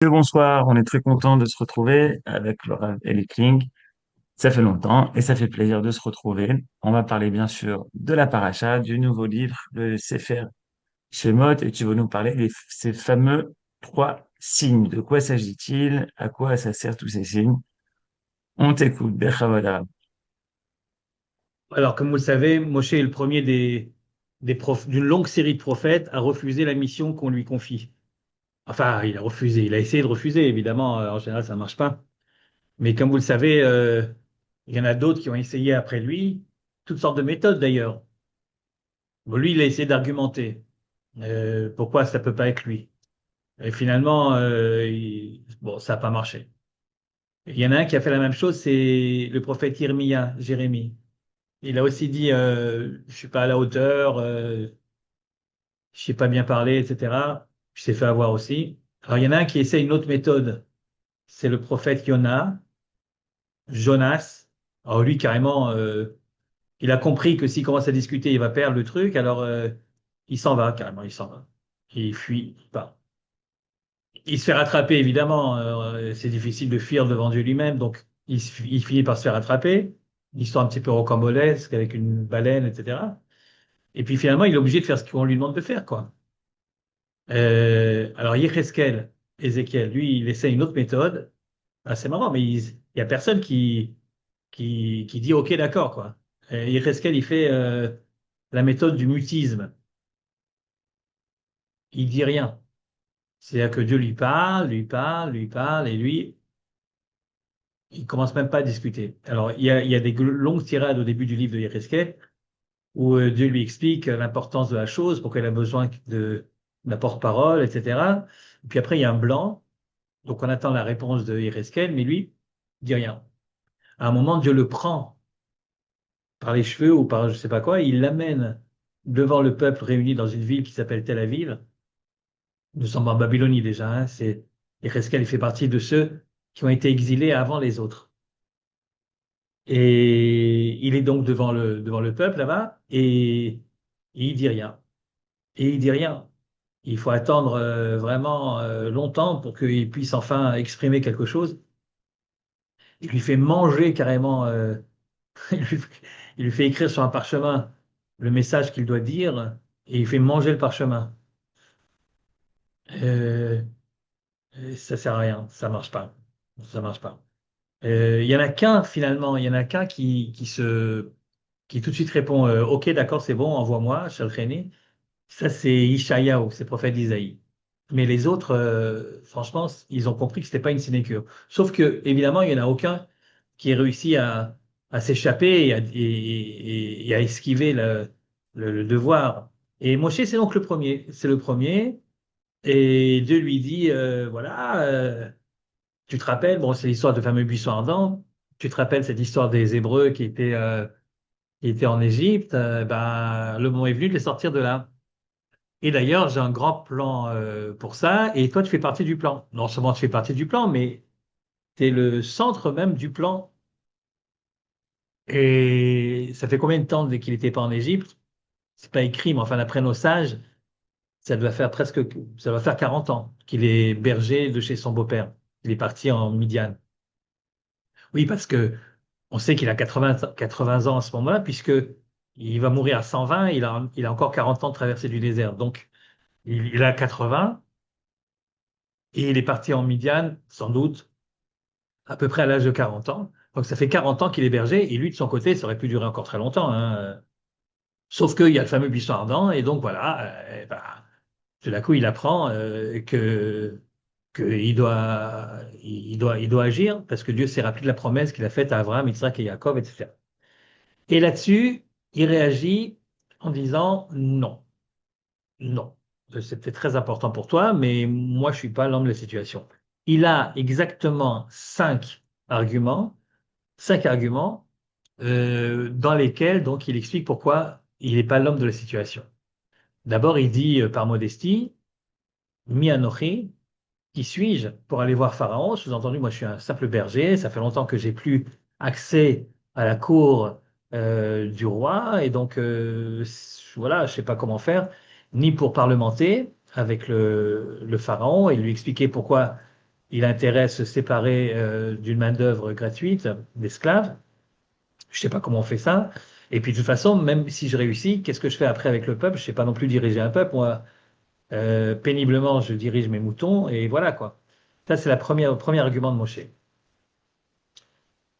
Bonsoir, on est très content de se retrouver avec Laura Ellie Kling. Ça fait longtemps et ça fait plaisir de se retrouver. On va parler bien sûr de la paracha, du nouveau livre, le Sefer Shemot, et tu vas nous parler de ces fameux trois signes. De quoi s'agit-il? À quoi ça sert tous ces signes? On t'écoute, Bechavod Arav. Alors, comme vous le savez, Moshe est le premier d'une longue série de prophètes à refuser la mission qu'on lui confie. Enfin, il a refusé, il a essayé de refuser, évidemment, en général, ça ne marche pas. Mais comme vous le savez, il y en a d'autres qui ont essayé après lui, toutes sortes de méthodes d'ailleurs. Bon, lui, il a essayé d'argumenter pourquoi ça ne peut pas être lui. Et finalement, bon, ça n'a pas marché. Il y en a un qui a fait la même chose, c'est le prophète Jérémie. Il a aussi dit, je suis pas à la hauteur, je sais pas bien parler, etc. Je s'est fait avoir aussi. Alors, il y en a un qui essaie une autre méthode. C'est le prophète Jonas. Alors, lui, carrément, il a compris que s'il commence à discuter, il va perdre le truc. Alors, il s'en va, carrément, il s'en va. Il fuit, il part. Il se fait rattraper, évidemment. C'est difficile de fuir devant Dieu lui-même. Donc, il finit par se faire rattraper. Histoire un petit peu rocambolesque avec une baleine, etc. Et puis, finalement, il est obligé de faire ce qu'on lui demande de faire, quoi. Alors, Ézéchiel, lui, il essaie une autre méthode. Ah, c'est marrant, mais il y a personne qui dit OK, d'accord, quoi. Yéhezkel, il fait la méthode du mutisme. Il dit rien. C'est-à-dire que Dieu lui parle, lui parle, lui parle, et lui, il commence même pas à discuter. Alors, il y a des longues tirades au début du livre de Yéhezkel où Dieu lui explique l'importance de la chose, pourquoi il a besoin de la porte-parole, etc. Et puis après, il y a un blanc. Donc on attend la réponse de Yereskel, mais lui, il dit rien. À un moment, Dieu le prend par les cheveux ou par je sais pas quoi, et il l'amène devant le peuple réuni dans une ville qui s'appelle Tel Aviv. Nous sommes en Babylonie déjà. C'est Yereskel, il fait partie de ceux qui ont été exilés avant les autres. Et il est donc devant le peuple là-bas, et il dit rien. Et il dit rien. Il faut attendre vraiment longtemps pour qu'il puisse enfin exprimer quelque chose. Il lui fait manger carrément. Il lui, il lui fait écrire sur un parchemin le message qu'il doit dire et il fait manger le parchemin. Euh, Ça sert à rien, ça marche pas. Ça marche pas. Il y en a qu'un finalement, il y en a qu'un qui tout de suite répond OK, d'accord, c'est bon, envoie-moi, Shalcheni. Ça, c'est Ishayahu, c'est le prophète d'Isaïe. Mais les autres, franchement, ils ont compris que c'était pas une sinécure. Sauf que, évidemment, il n'y en a aucun qui ait réussi à s'échapper et à esquiver le devoir. Et Moshe, c'est donc le premier. C'est le premier. Et Dieu lui dit, voilà, tu te rappelles, bon, c'est l'histoire de fameux buisson ardent. Tu te rappelles cette histoire des Hébreux qui étaient en Égypte. Ben, le moment est venu de les sortir de là. Et d'ailleurs, j'ai un grand plan pour ça. Et toi, tu fais partie du plan. Non seulement tu fais partie du plan, mais tu es le centre même du plan. Et ça fait combien de temps qu'il n'était pas en Égypte? C'est pas écrit, mais enfin, d'après nos sages, ça doit faire 40 ans qu'il est berger de chez son beau-père. Il est parti en Midian. Oui, parce que on sait qu'il a 80 ans à ce moment-là, puisque il va mourir à 120, il a encore 40 ans de traversée du désert. Donc, il a 80 et il est parti en Midian, sans doute, à peu près à l'âge de 40 ans. Donc, ça fait 40 ans qu'il est berger, et lui, de son côté, ça aurait pu durer encore très longtemps, hein. Sauf qu'il y a le fameux buisson ardent, et donc voilà, bah, tout d'un coup, il apprend qu'il doit agir, parce que Dieu s'est rappelé de la promesse qu'il a faite à Abraham, Isaac et Jacob, etc. Et là-dessus, il réagit en disant non, non. C'était très important pour toi, mais moi, je suis pas l'homme de la situation. Il a exactement cinq arguments dans lesquels donc il explique pourquoi il n'est pas l'homme de la situation. D'abord, il dit par modestie, Mi Anochi, qui suis-je pour aller voir Pharaon? Sous-entendu, moi je suis un simple berger, ça fait longtemps que j'ai plus accès à la cour du roi, et donc voilà, je sais pas comment faire, ni pour parlementer avec le pharaon et lui expliquer pourquoi il a intérêt à se séparer d'une main-d'œuvre gratuite, d'esclaves. Je ne sais pas comment on fait ça. Et puis de toute façon, même si je réussis, qu'est-ce que je fais après avec le peuple? Je ne sais pas non plus diriger un peuple. Moi, péniblement, je dirige mes moutons et voilà quoi. Ça, c'est le premier argument de Moshe.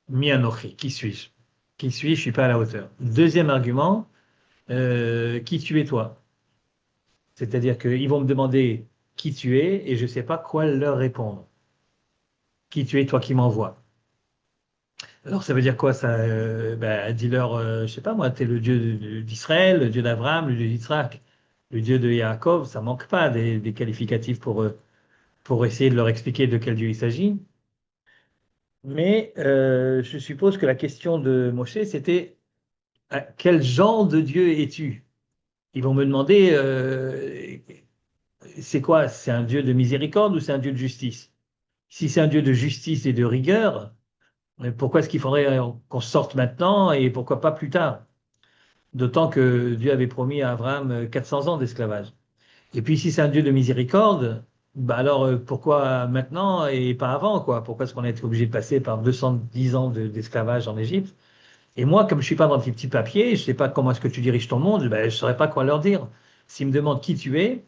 Mi anochi, qui suis-je? Qui suis-je? Je suis pas à la hauteur. Deuxième argument, qui tu es toi? C'est-à-dire qu'ils vont me demander qui tu es et je ne sais pas quoi leur répondre. Qui tu es, toi qui m'envoies? Alors ça veut dire quoi ça? Ben, dis-leur, je sais pas moi, tu es le Dieu d'Israël, le Dieu d'Abraham, le Dieu d'Isaac, le Dieu de Yaakov. Ça manque pas des qualificatifs pour essayer de leur expliquer de quel Dieu il s'agit. Mais je suppose que la question de Moshe, c'était quel genre de Dieu es-tu? Ils vont me demander, c'est quoi? C'est un Dieu de miséricorde ou c'est un Dieu de justice? Si c'est un Dieu de justice et de rigueur, pourquoi est-ce qu'il faudrait qu'on sorte maintenant et pourquoi pas plus tard? D'autant que Dieu avait promis à Abraham 400 ans d'esclavage. Et puis si c'est un Dieu de miséricorde, bah alors pourquoi maintenant et pas avant, quoi? Pourquoi est-ce qu'on a été obligé de passer par 210 ans d'esclavage en Égypte? Et moi, comme je suis pas dans tes petits papiers, je sais pas comment est-ce que tu diriges ton monde, ben, je saurais pas quoi leur dire. S'ils me demandent qui tu es,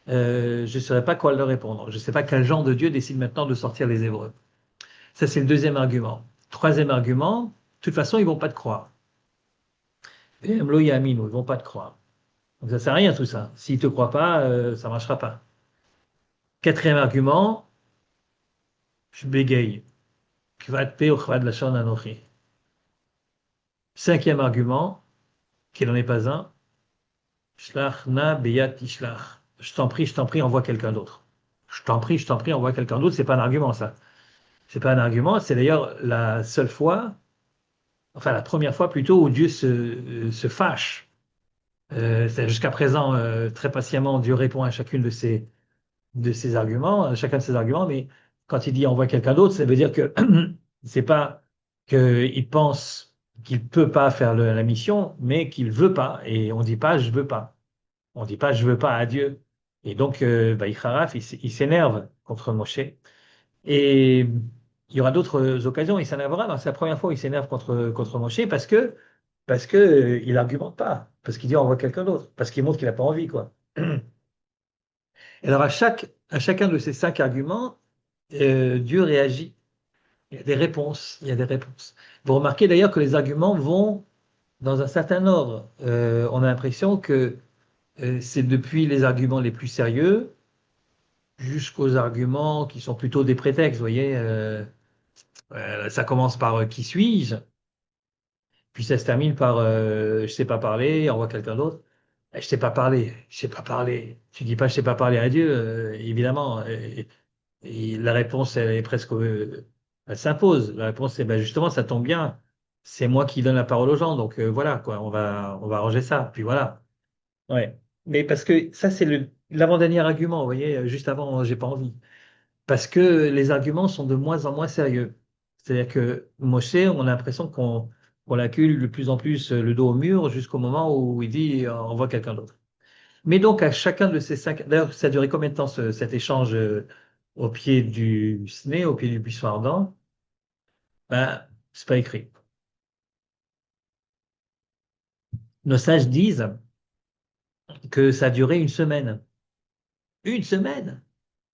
je saurais pas quoi leur répondre. Je sais pas quel genre de Dieu décide maintenant de sortir les Hébreux. Ça, c'est le deuxième argument. Troisième argument, de toute façon, ils vont pas te croire. Et Mlo Yamino, ils vont pas te croire. Donc ça sert à rien tout ça. S'ils te croient pas, ça marchera pas. Quatrième argument, je bégaye. Kvad pe uchvad lashon anochi. Cinquième argument, qui n'en est pas un, shlach na beyat tishlach. Je t'en prie, envoie quelqu'un d'autre. Je t'en prie, envoie quelqu'un d'autre. C'est pas un argument ça. C'est pas un argument. C'est d'ailleurs la seule fois, enfin la première fois plutôt où Dieu se fâche. Jusqu'à présent, très patiemment, Dieu répond à chacune de ses arguments, à chacun de ses arguments, mais quand il dit envoie quelqu'un d'autre, ça veut dire que c'est pas qu'il pense qu'il peut pas faire la mission, mais qu'il veut pas. Et on dit pas je veux pas. On dit pas je veux pas à Dieu. Et donc, bah, il s'énerve contre Moshe. Et il y aura d'autres occasions, il s'énervera. C'est la première fois où il s'énerve contre Moshe parce que il argumente pas, parce qu'il dit envoie quelqu'un d'autre, parce qu'il montre qu'il n'a pas envie, quoi. Et alors à chacun de ces cinq arguments, Dieu réagit. Il y a des réponses. Il y a des réponses. Vous remarquez d'ailleurs que les arguments vont dans un certain ordre. On a l'impression que c'est depuis les arguments les plus sérieux jusqu'aux arguments qui sont plutôt des prétextes. Vous voyez, ça commence par qui suis-je, puis ça se termine par je sais pas parler, envoie quelqu'un d'autre. Je sais pas parler, je sais pas parler. Tu dis pas je sais pas parler à Dieu, évidemment. Et la réponse, elle est presque, elle s'impose. La réponse, c'est ben justement, ça tombe bien. C'est moi qui donne la parole aux gens, donc voilà quoi. On va arranger ça. Puis voilà. Ouais. Mais parce que ça, c'est l'avant-dernier argument. Vous voyez, juste avant, j'ai pas envie. Parce que les arguments sont de moins en moins sérieux. C'est-à-dire que Moshe, on a l'impression qu'on l'accule de plus en plus le dos au mur jusqu'au moment où il dit on voit quelqu'un d'autre. Mais donc, à chacun de ces cinq. D'ailleurs, ça a duré combien de temps cet échange au pied du Sné, au pied du buisson ardent? Ben, c'est pas écrit. Nos sages disent que ça a duré une semaine. Une semaine!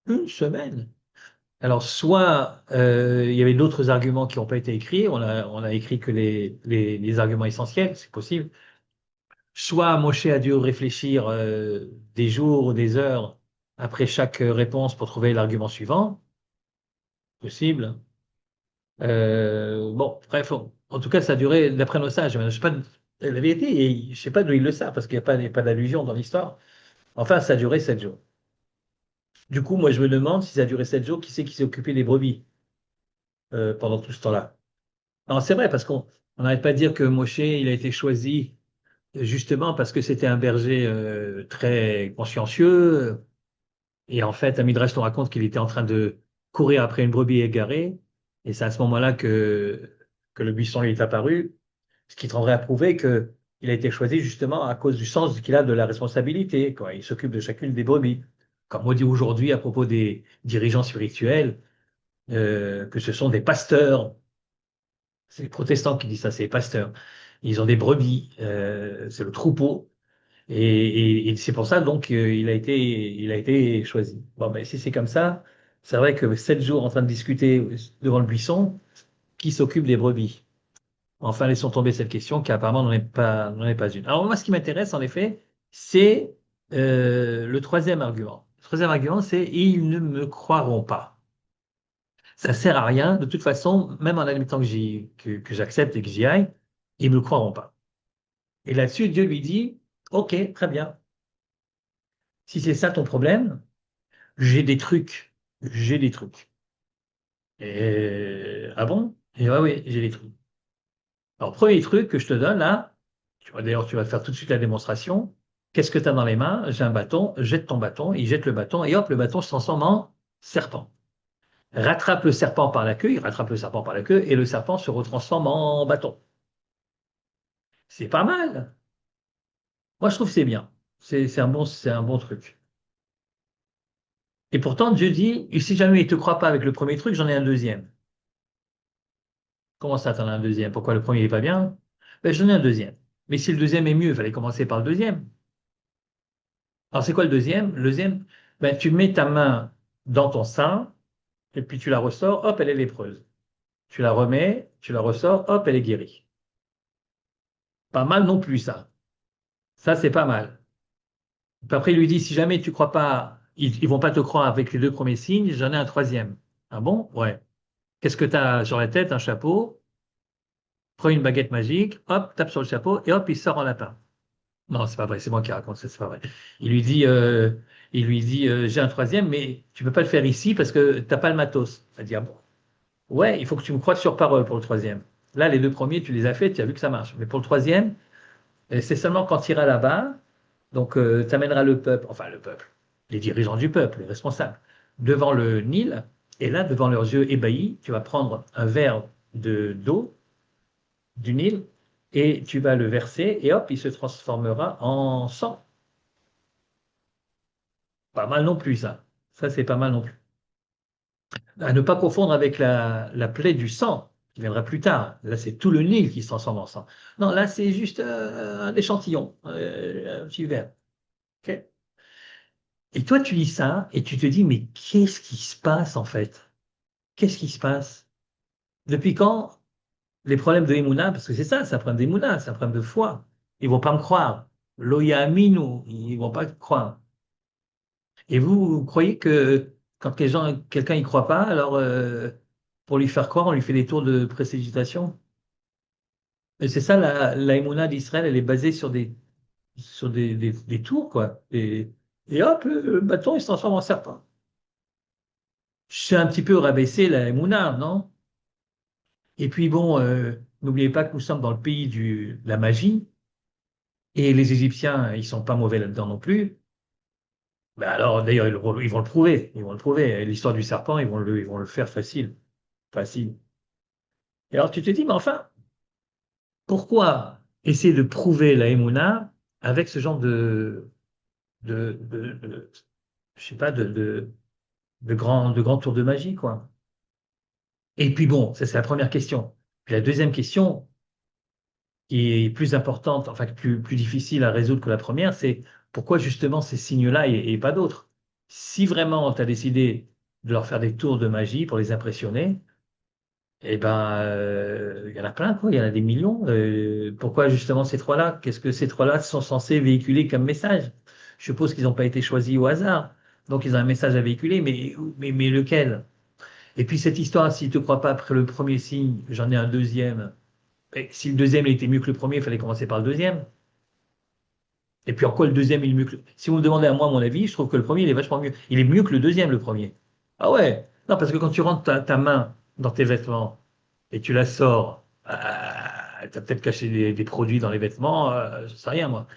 Une semaine! Alors, soit il y avait d'autres arguments qui n'ont pas été écrits, on a écrit que les arguments essentiels, c'est possible. Soit Moshe a dû réfléchir des jours ou des heures après chaque réponse pour trouver l'argument suivant, possible. Bon, bref, en tout cas, ça a duré, d'après nos sages, je sais pas, la vérité, je sais pas d'où ils le savent, parce qu'il n'y a pas d'allusion dans l'histoire. Enfin, ça a duré 7 jours. Du coup, moi, je me demande si ça a duré 7 jours, qui c'est qui s'est occupé des brebis pendant tout ce temps-là? Non, c'est vrai, parce qu'on n'arrête pas de dire que Moshe, il a été choisi justement parce que c'était un berger très consciencieux. Et en fait, un Midrash nous raconte qu'il était en train de courir après une brebis égarée. Et c'est à ce moment-là que le buisson lui est apparu, ce qui tendrait à prouver qu'il a été choisi justement à cause du sens qu'il a de la responsabilité, quoi. Il s'occupe de chacune des brebis. Comme on dit aujourd'hui à propos des dirigeants spirituels, que ce sont des pasteurs. C'est les protestants qui disent ça, c'est les pasteurs. Ils ont des brebis, c'est le troupeau. Et c'est pour ça donc il a été choisi. Bon, mais si c'est comme ça, c'est vrai que 7 jours en train de discuter devant le buisson, qui s'occupe des brebis? Enfin, laissons tomber cette question qui apparemment n'en est pas une. Alors moi, ce qui m'intéresse en effet, c'est le troisième argument. Le troisième argument, c'est ils ne me croiront pas. Ça sert à rien. De toute façon, même en admettant que j'accepte et que j'y aille, ils ne me croiront pas. Et là-dessus, Dieu lui dit, OK, très bien. Si c'est ça ton problème, j'ai des trucs. J'ai des trucs. Et ah bon? Et ouais, oui, j'ai des trucs. Alors, premier truc que je te donne là, tu vois, d'ailleurs, tu vas faire tout de suite la démonstration. Qu'est-ce que tu as dans les mains? J'ai un bâton, jette ton bâton, il jette le bâton, et hop, le bâton se transforme en serpent. Rattrape le serpent par la queue, il rattrape le serpent par la queue, et le serpent se retransforme en bâton. C'est pas mal. Moi, je trouve que c'est bien. C'est un bon truc. Et pourtant, Dieu dit, si jamais il ne te croit pas avec le premier truc, j'en ai un deuxième. Comment ça, t'en as un deuxième? Pourquoi le premier n'est pas bien? Ben, j'en ai un deuxième. Mais si le deuxième est mieux, il fallait commencer par le deuxième. Alors, c'est quoi le deuxième? Le deuxième, ben, tu mets ta main dans ton sein, et puis tu la ressors, hop, elle est lépreuse. Tu la remets, tu la ressors, hop, elle est guérie. Pas mal non plus, ça. Ça, c'est pas mal. Puis après, il lui dit, si jamais tu crois pas, ils vont pas te croire avec les deux premiers signes, j'en ai un troisième. Ah bon? Ouais. Qu'est-ce que tu as sur la tête? Un chapeau. Prends une baguette magique, hop, tape sur le chapeau, et hop, il sort en lapin. Non, c'est pas vrai, c'est moi qui raconte ça, c'est pas vrai. Il lui dit, euh, il lui dit, j'ai un troisième, mais tu peux pas le faire ici parce que t'as pas le matos. Elle dit, ah bon, ouais, il faut que tu me croies sur parole pour le troisième. Là, les deux premiers, tu les as fait, tu as vu que ça marche. Mais pour le troisième, c'est seulement quand tu iras là-bas, donc tu amèneras le peuple, enfin le peuple, les dirigeants du peuple, les responsables, devant le Nil, et là, devant leurs yeux ébahis, tu vas prendre un verre d'eau du Nil et tu vas le verser, et hop, il se transformera en sang. Pas mal non plus, ça. Ça, c'est pas mal non plus. À ne pas confondre avec la plaie du sang, qui viendra plus tard. Là, c'est tout le Nil qui se transforme en sang. Non, là, c'est juste un échantillon, un petit verre. Ok. Et toi, tu lis ça et tu te dis, mais qu'est-ce qui se passe en fait? Qu'est-ce qui se passe? Depuis quand les problèmes de Emouna, parce que c'est ça, c'est un problème d'Emouna, c'est un problème de foi. Ils vont pas me croire. Loya Aminu, ils vont pas croire. Et vous croyez que quand quelqu'un y croit pas, alors pour lui faire croire, on lui fait des tours de précipitation? Et c'est ça, la Emouna d'Israël, elle est basée sur des tours, quoi. Et hop, le bâton, il se transforme en serpent. C'est un petit peu rabaissé la Emouna, non? Et puis bon, n'oubliez pas que nous sommes dans le pays de la magie, et les Égyptiens, ils sont pas mauvais là-dedans non plus. Ben alors, d'ailleurs, ils vont le prouver. Ils vont le prouver. L'histoire du serpent, ils vont le faire facile. Facile. Et alors tu te dis, mais enfin, pourquoi essayer de prouver la Emouna avec ce genre de je sais pas, de grands tours de magie, quoi. Et puis bon, ça c'est la première question. Puis la deuxième question, qui est plus importante, enfin plus difficile à résoudre que la première, c'est pourquoi justement ces signes-là et pas d'autres? Si vraiment tu as décidé de leur faire des tours de magie pour les impressionner, eh ben, il y en a plein, quoi. Il y en a des millions. Pourquoi justement ces trois-là? Qu'est-ce que ces trois-là sont censés véhiculer comme message? Je suppose qu'ils n'ont pas été choisis au hasard. Donc ils ont un message à véhiculer, mais lequel? Et puis cette histoire, s'ils ne te croient pas après le premier signe, j'en ai un deuxième. Et si le deuxième était mieux que le premier, il fallait commencer par le deuxième. Et puis en quoi le deuxième il est mieux que Si vous me demandez à moi mon avis, je trouve que le premier il est vachement mieux. Il est mieux que le deuxième, le premier. Ah ouais. Non, parce que quand tu rentres ta main dans tes vêtements et tu la sors, tu as peut-être caché des produits dans les vêtements, je sais rien moi.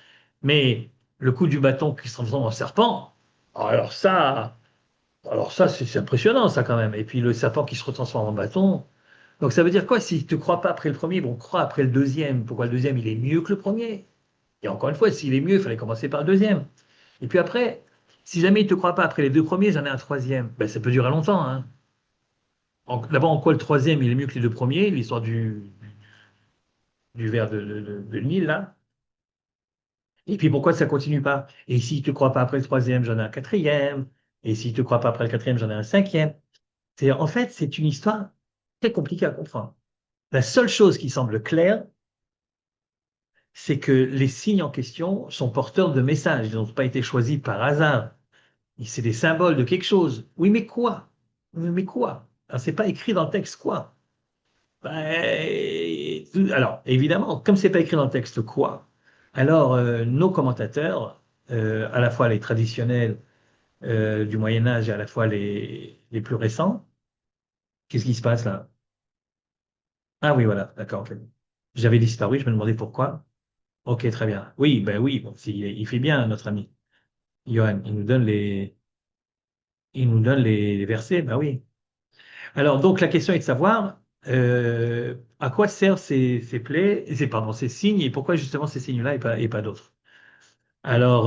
Mais le coup du bâton qui se transforme en serpent, alors ça, c'est impressionnant ça quand même. Et puis le serpent qui se retransforme en bâton. Donc ça veut dire quoi? S'ils ne te croient pas après le premier, bon, crois après le deuxième. Pourquoi le deuxième il est mieux que le premier? Et encore une fois, s'il est mieux, il fallait commencer par le deuxième. Et puis après, si jamais il ne te croit pas après les deux premiers, j'en ai un troisième. Ben, ça peut durer longtemps, hein. D'abord, en quoi le troisième, il est mieux que les deux premiers, l'histoire du vers de Nil, là. Et puis pourquoi ça continue pas? Et si tu ne crois pas après le troisième, j'en ai un quatrième. Et si tu ne crois pas après le quatrième, j'en ai un cinquième. En fait, c'est une histoire très compliquée à comprendre. La seule chose qui semble claire, c'est que les signes en question sont porteurs de messages. Ils n'ont pas été choisis par hasard. C'est des symboles de quelque chose. Oui, mais quoi? Mais quoi? C'est pas écrit dans le texte quoi? Alors, évidemment, comme c'est pas écrit dans le texte quoi, alors nos commentateurs, à la fois les traditionnels du Moyen Âge et à la fois les plus récents, qu'est-ce qui se passe là? Ah oui, voilà, d'accord. Ok. J'avais disparu, je me demandais pourquoi. Ok, très bien. Oui, ben oui, bon, il fait bien, notre ami. Johan, il nous donne les versets, ben oui. Alors, donc, la question est de savoir à quoi servent ces plaies, pardon, ces signes, et pourquoi justement ces signes-là et pas d'autres. Alors,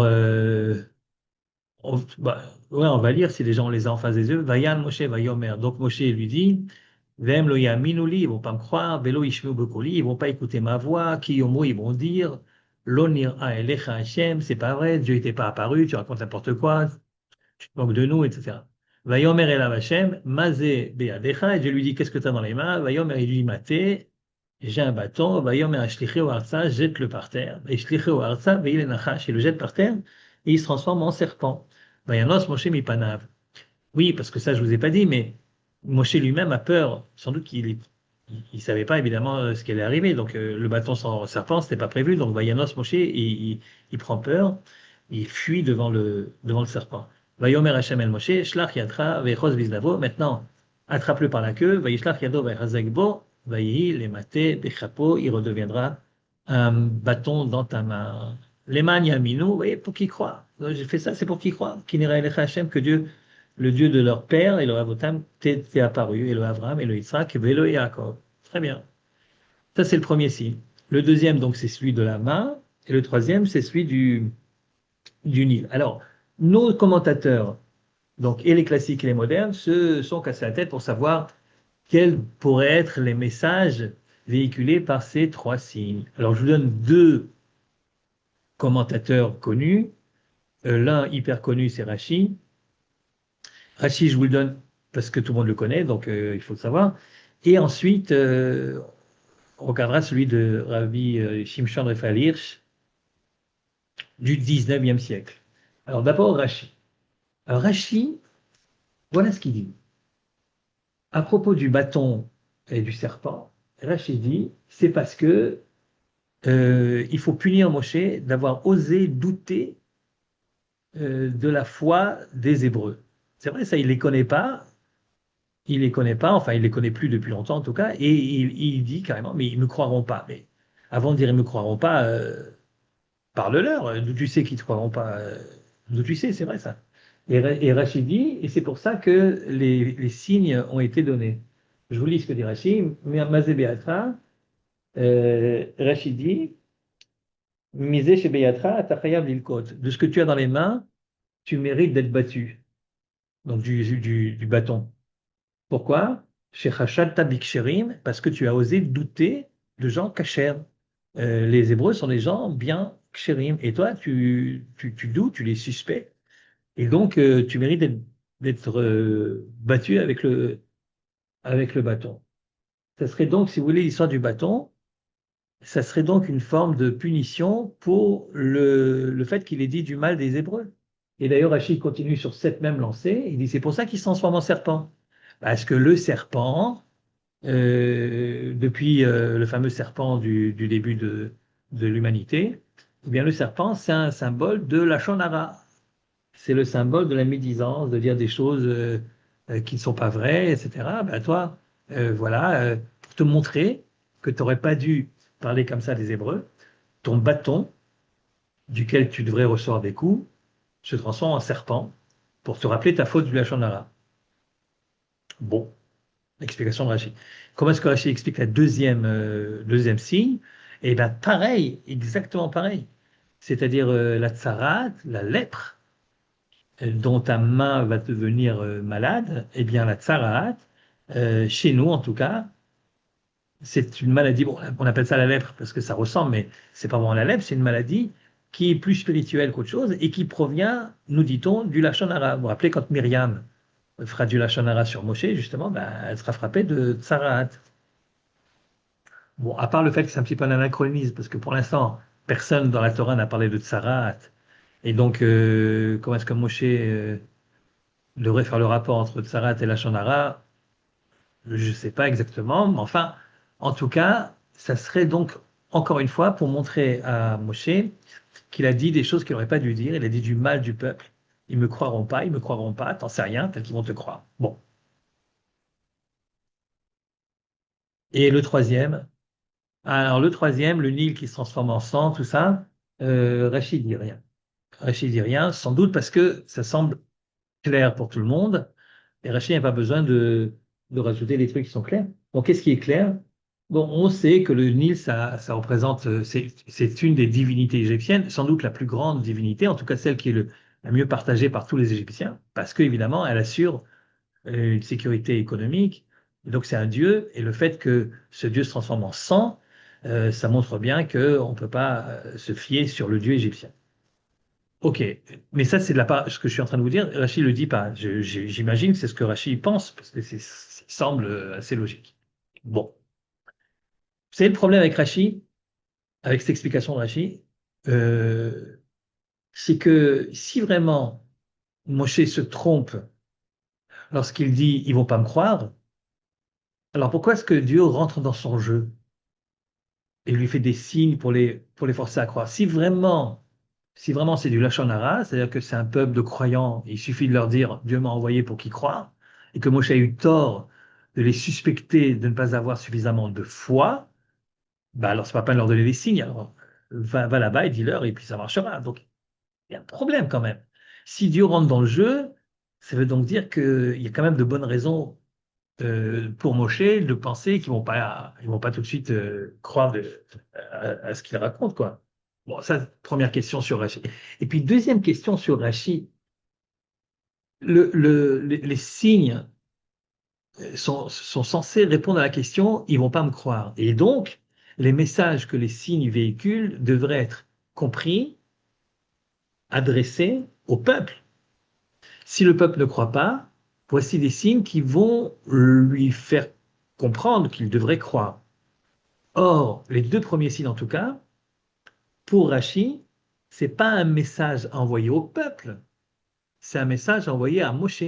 bah, ouais, on va lire si les gens les ont en face des yeux. Vayan Moshe Vayomer. Donc, Moshe lui dit, Vem lo yaminouli, ils vont pas me croire, Velo ishmeu bekoli, ils vont pas écouter ma voix, Kiyomo, ils vont dire, Lo nir'a elecha Hashem, c'est pas vrai, Dieu n'était pas apparu, tu racontes n'importe quoi, tu te moques de nous, etc. Vayomer elav Hashem, Mazé beadecha, et Dieu lui dit, qu'est-ce que tu as dans les mains? Vayomer, il lui dit, Maté, j'ai un bâton, Vayomer ashliché au arza, jette-le par terre, et shliché au arza, veille nachash, et le jette par terre, et il se transforme en serpent. Vayanos Moshe mipanav. Oui, parce que ça, je vous ai pas dit, mais Moshe lui-même a peur. Sans doute qu'il savait pas évidemment ce qui allait arriver. Donc le bâton sans serpent, c'était pas prévu. Donc Vayanos Moshe, il prend peur, il fuit devant le serpent. Vayomer Hashem el Moshe, Shlach yatra vechos bizdavo. Maintenant, attrape-le par la queue. Vayishlach yado vayhazek bo, vayihi lemate bechapo. Il redeviendra un bâton dans ta main. Leman yaminu, vous voyez, pour qui croit. J'ai fait ça, c'est pour qui croit. Kinira elecha Hashem, que Dieu le Dieu de leur père et le Avotam t'est apparu, et le Avram, et le Yitzhak, et le Yaakov. Très bien. Ça, c'est le premier signe. Le deuxième, donc, c'est celui de la main, et le troisième, c'est celui du Nil. Alors, nos commentateurs, donc, et les classiques et les modernes, se sont cassés la tête pour savoir quels pourraient être les messages véhiculés par ces trois signes. Alors, je vous donne deux commentateurs connus. L'un hyper connu, c'est Rashi. Rashi, je vous le donne parce que tout le monde le connaît, donc il faut le savoir. Et ensuite, on regardera celui de Rabbi Shimshon Raphaël Hirsch du 19e siècle. Alors d'abord, Rashi. Alors Rashi, voilà ce qu'il dit. À propos du bâton et du serpent, Rashi dit, c'est parce que il faut punir Moshe d'avoir osé douter de la foi des Hébreux. C'est vrai, ça, il ne les connaît pas, il les connaît pas, enfin il les connaît plus depuis longtemps en tout cas, et il dit carrément, mais ils me croiront pas. Mais avant de dire ils me croiront pas, parle-leur, d'où tu sais qu'ils te croiront pas, d'où tu sais, c'est vrai ça. Et Rachid dit, et c'est pour ça que les signes ont été donnés. Je vous lis ce que dit Rachid, Mazé Beatra, Rachid dit, Misé chez Beatra, Atachayav Lilkot, de ce que tu as dans les mains, tu mérites d'être battu, donc du bâton. Pourquoi? Chez Chashalta Biksherim, parce que tu as osé douter de gens kashers. Les Hébreux sont des gens bien ksherim. Et toi, tu doutes, tu les suspectes. Et donc, tu mérites d'être battu avec le bâton. Ça serait donc, si vous voulez, l'histoire du bâton, ça serait donc une forme de punition pour le fait qu'il ait dit du mal des Hébreux. Et d'ailleurs, Achille continue sur cette même lancée. Il dit, c'est pour ça qu'il se transforme en serpent. Parce que le serpent, depuis le fameux serpent du début de l'humanité, eh bien le serpent, c'est un symbole de la shonara. C'est le symbole de la médisance, de dire des choses qui ne sont pas vraies, etc. Ben toi, voilà, pour te montrer que tu n'aurais pas dû parler comme ça des Hébreux, ton bâton, duquel tu devrais recevoir des coups, se transforme en serpent pour te rappeler ta faute du Lachonara. Bon, l'explication de Rachid. Comment est-ce que Rachid explique la deuxième signe? Eh bien, pareil, exactement pareil. C'est-à-dire la tsarate, la lèpre, dont ta main va devenir malade, eh bien, la tsarate, Chez nous, en tout cas, c'est une maladie, bon, on appelle ça la lèpre parce que ça ressemble, mais c'est pas vraiment la lèpre, c'est une maladie qui est plus spirituelle qu'autre chose et qui provient, nous dit-on, du Lachon Hara. Vous vous rappelez quand Myriam fera du Lachon Hara sur Moshe, justement, ben, elle sera frappée de Tsaraat. Bon, à part le fait que c'est un petit peu un anachronisme, parce que pour l'instant, personne dans la Torah n'a parlé de Tsaraat. Et donc, comment est-ce que Moshe devrait faire le rapport entre Tsaraat et Lachon Hara? Je ne sais pas exactement, mais enfin, en tout cas, ça serait donc, encore une fois, pour montrer à Moshe qu'il a dit des choses qu'il n'aurait pas dû dire. Il a dit du mal du peuple. Ils me croiront pas, ils me croiront pas, t'en sais rien, peut-être qu'ils vont te croire. Bon. Et le troisième, alors le troisième, le Nil qui se transforme en sang, tout ça, Rachid dit rien. Rachid dit rien, sans doute parce que ça semble clair pour tout le monde. Et Rachid n'a pas besoin de rajouter des trucs qui sont clairs. Donc, qu'est-ce qui est clair? Bon, on sait que le Nil, ça représente, c'est une des divinités égyptiennes, sans doute la plus grande divinité, en tout cas celle qui est la mieux partagée par tous les Égyptiens, parce qu'évidemment, elle assure une sécurité économique. Et donc, c'est un dieu, et le fait que ce dieu se transforme en sang, ça montre bien qu'on ne peut pas se fier sur le dieu égyptien. Ok, mais ça c'est de la part, ce que je suis en train de vous dire, Rachid le dit pas. J'imagine que c'est ce que Rachid pense, parce que ça semble assez logique. Bon, vous savez le problème avec Rachid, avec cette explication de Rachid, euh, c'est que si vraiment Moshe se trompe lorsqu'il dit ils vont pas me croire, alors pourquoi est-ce que Dieu rentre dans son jeu et lui fait des signes pour les forcer à croire? Si vraiment c'est du Lachon Hara, c'est-à-dire que c'est un peuple de croyants, il suffit de leur dire Dieu m'a envoyé pour qu'ils croient, et que Moshe a eu tort de les suspecter de ne pas avoir suffisamment de foi, bah alors c'est pas la peine de leur donner des signes, alors va là-bas et dis-leur, et puis ça marchera. Donc il y a un problème quand même. Si Dieu rentre dans le jeu, ça veut donc dire qu'il y a quand même de bonnes raisons pour Moshe de penser qu'ils vont pas tout de suite croire à ce qu'il raconte, quoi. Bon, ça, première question sur Rachid. Et puis, deuxième question sur Rachid. Les signes sont censés répondre à la question, ils vont pas me croire. Et donc, les messages que les signes véhiculent devraient être compris, adressés au peuple. Si le peuple ne croit pas, voici des signes qui vont lui faire comprendre qu'il devrait croire. Or, les deux premiers signes, en tout cas, pour Rachi, c'est pas un message envoyé au peuple, c'est un message envoyé à Moshe.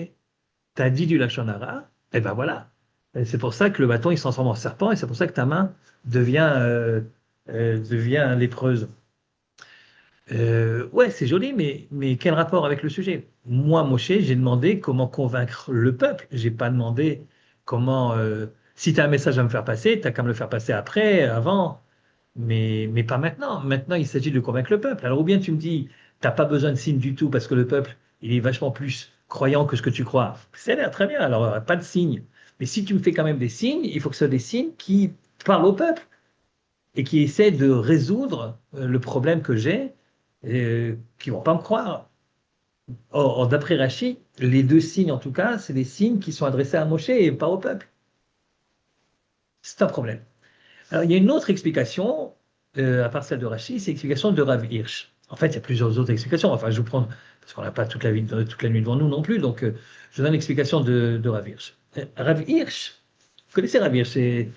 T'as dit du Lachon Hara, et ben voilà. Et c'est pour ça que le bâton il se transforme en serpent, et c'est pour ça que ta main devient lépreuse. Ouais, c'est joli, mais quel rapport avec le sujet? Moi, Moshe, j'ai demandé comment convaincre le peuple. J'ai pas demandé comment. Si tu as un message à me faire passer, tu as qu'à me le faire passer après, avant. Mais pas maintenant. Maintenant, il s'agit de convaincre le peuple. Alors, ou bien tu me dis, t'as pas besoin de signes du tout parce que le peuple, il est vachement plus croyant que ce que tu crois. C'est l'air très bien, alors pas de signes. Mais si tu me fais quand même des signes, il faut que ce soit des signes qui parlent au peuple et qui essaient de résoudre le problème que j'ai, qui vont pas me croire. Or, d'après Rachid, les deux signes, en tout cas, c'est des signes qui sont adressés à Moshe et pas au peuple. C'est un problème. Alors, il y a une autre explication, à part celle de Rachid, c'est l'explication de Rav Hirsch. En fait, il y a plusieurs autres explications. Enfin, je vous prends, parce qu'on n'a pas toute la nuit devant nous non plus, donc je donne l'explication de Rav Hirsch. Rav Hirsch, vous connaissez Rav Hirsch, c'est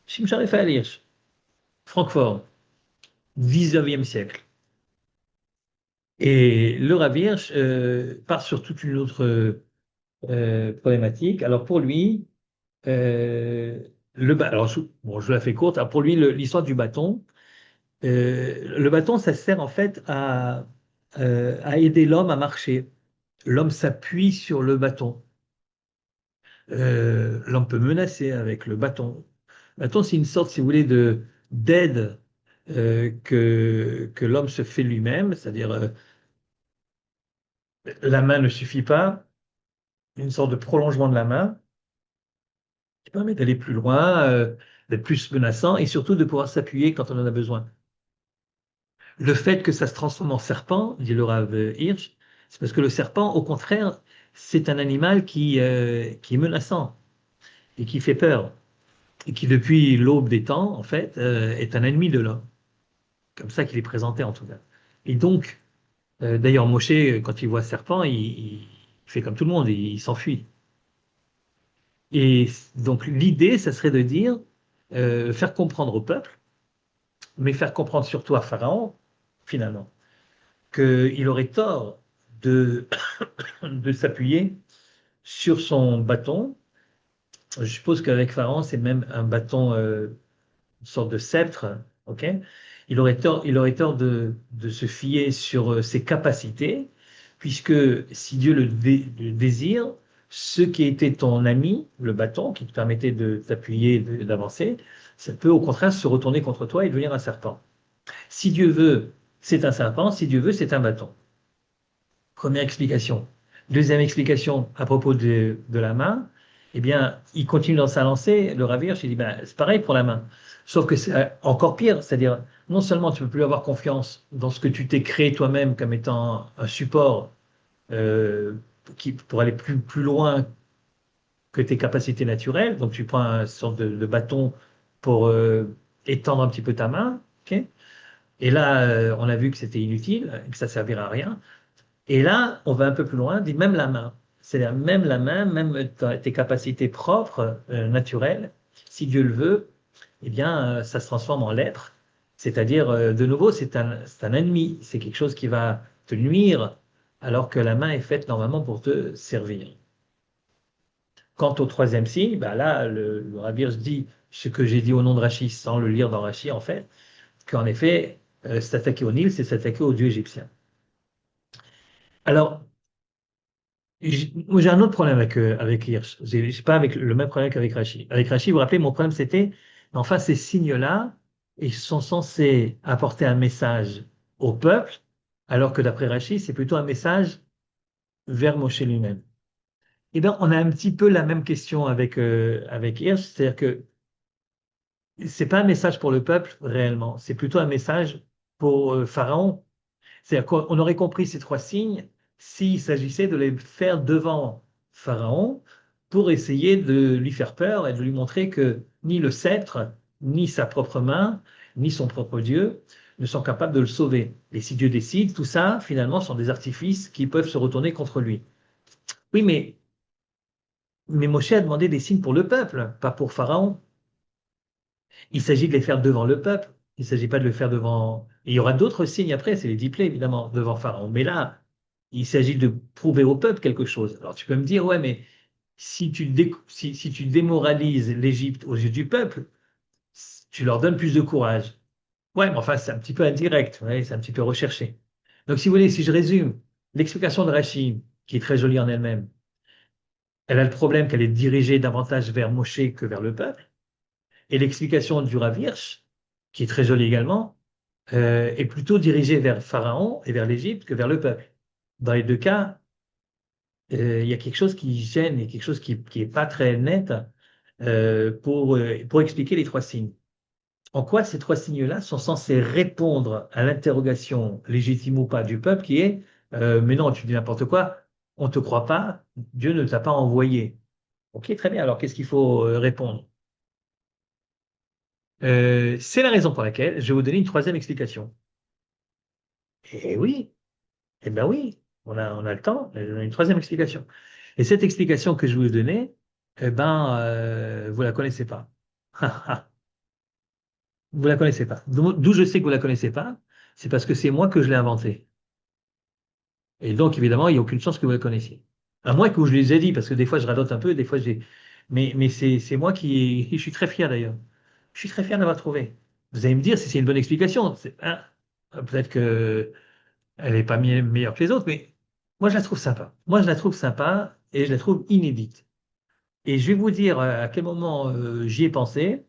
Shimshon Raphaël Hirsch, Francfort, 19e siècle. Et le Rav Hirsch part sur toute une autre problématique. Alors, pour lui, euh, alors, bon, je la fais courte. Alors, pour lui, l'histoire du bâton, le bâton, ça sert en fait à aider l'homme à marcher. L'homme s'appuie sur le bâton. L'homme peut menacer avec le bâton. Le bâton, c'est une sorte, si vous voulez, d'aide que l'homme se fait lui-même, c'est-à-dire la main ne suffit pas, une sorte de prolongement de la main qui permet d'aller plus loin, d'être plus menaçant et surtout de pouvoir s'appuyer quand on en a besoin. Le fait que ça se transforme en serpent, dit le Rav Hirsch, c'est parce que le serpent, au contraire, c'est un animal qui est menaçant. et qui fait peur, et qui depuis l'aube des temps, en fait, est un ennemi de l'homme. Comme ça qu'il est présenté en tout cas. Et donc, d'ailleurs, Moshe, quand il voit ce serpent, il fait comme tout le monde, il s'enfuit. Et donc l'idée, ça serait de dire, faire comprendre au peuple, mais faire comprendre surtout à Pharaon, finalement, qu'il aurait tort de, de s'appuyer sur son bâton. Je suppose qu'avec Pharaon, c'est même un bâton, une sorte de sceptre, ok? Il aurait tort de se fier sur ses capacités, puisque si Dieu le désire, ce qui était ton ami, le bâton, qui te permettait de t'appuyer, d'avancer, ça peut au contraire se retourner contre toi et devenir un serpent. Si Dieu veut, c'est un serpent, si Dieu veut, c'est un bâton. Première explication. Deuxième explication à propos de la main, eh bien, il continue dans sa lancée, le ravir, il dit, ben, c'est pareil pour la main. Sauf que c'est encore pire, c'est-à-dire, non seulement tu ne peux plus avoir confiance dans ce que tu t'es créé toi-même comme étant un support euh, pour aller plus loin que tes capacités naturelles, donc tu prends une sorte de bâton pour étendre un petit peu ta main, ok. Et là, on a vu que c'était inutile, que ça ne servirait à rien. Et là, on va un peu plus loin, dit même la main. C'est-à-dire même la main, même tes capacités propres, naturelles, si Dieu le veut, eh bien, ça se transforme en l'être. C'est-à-dire, de nouveau, c'est un ennemi. C'est quelque chose qui va te nuire, alors que la main est faite normalement pour te servir. Quant au troisième signe, bah là, le Rabbi dit ce que j'ai dit au nom de Rachid, sans le lire dans Rachid, en fait, qu'en effet, s'attaquer au Nil, c'est s'attaquer au dieu égyptien. Alors, moi, j'ai un autre problème avec Hirsch. J'ai pas avec le même problème qu'avec Rachid. Avec Rachid, vous vous rappelez, mon problème c'était, enfin, ces signes-là, ils sont censés apporter un message au peuple, alors que d'après Rachid, c'est plutôt un message vers Moshe lui-même. Eh bien, on a un petit peu la même question avec Hirsch, c'est-à-dire que c'est pas un message pour le peuple réellement, c'est plutôt un message pour Pharaon. C'est-à-dire qu'on aurait compris ces trois signes s'il s'agissait de les faire devant Pharaon pour essayer de lui faire peur et de lui montrer que ni le sceptre, ni sa propre main, ni son propre Dieu ne sont capables de le sauver. Et si Dieu décide, tout ça, finalement, sont des artifices qui peuvent se retourner contre lui. Oui, mais Moshe a demandé des signes pour le peuple, pas pour Pharaon. Il s'agit de les faire devant le peuple. Il ne s'agit pas de le faire devant. Et il y aura d'autres signes après, c'est les 10 plaies, évidemment, devant Pharaon. Mais là, il s'agit de prouver au peuple quelque chose. Alors tu peux me dire, ouais, mais si tu démoralises l'Égypte aux yeux du peuple, tu leur donnes plus de courage. Ouais, mais enfin, c'est un petit peu indirect, ouais, c'est un petit peu recherché. Donc, si vous voulez, si je résume, l'explication de Rachid, qui est très jolie en elle-même, elle a le problème qu'elle est dirigée davantage vers Moshe que vers le peuple. Et l'explication du Rav Hirsch, qui est très jolie également, est plutôt dirigée vers Pharaon et vers l'Égypte que vers le peuple. Dans les deux cas, il y a quelque chose qui gêne et quelque chose qui est pas très net pour expliquer les trois signes. En quoi ces trois signes-là sont censés répondre à l'interrogation légitime ou pas du peuple qui est mais non, tu dis n'importe quoi, on ne te croit pas, Dieu ne t'a pas envoyé. Ok, très bien, alors qu'est-ce qu'il faut répondre? C'est la raison pour laquelle je vais vous donner une troisième explication. Eh oui, eh bien oui, on a le temps, on a une troisième explication. Et cette explication que je vais vous donner, eh ben, vous la connaissez pas. Vous la connaissez pas. D'où je sais que vous la connaissez pas, c'est parce que c'est moi que je l'ai inventée. Et donc, évidemment, il n'y a aucune chance que vous la connaissiez. À moins que je les ai dit, parce que des fois, je radote un peu, des fois, j'ai. Mais c'est moi qui. Je suis très fier d'ailleurs. Je suis très fier d'avoir trouvé. Vous allez me dire si c'est une bonne explication. Hein, peut-être que elle n'est pas meilleure que les autres, mais moi, je la trouve sympa. Moi, je la trouve sympa et je la trouve inédite. Et je vais vous dire à quel moment j'y ai pensé.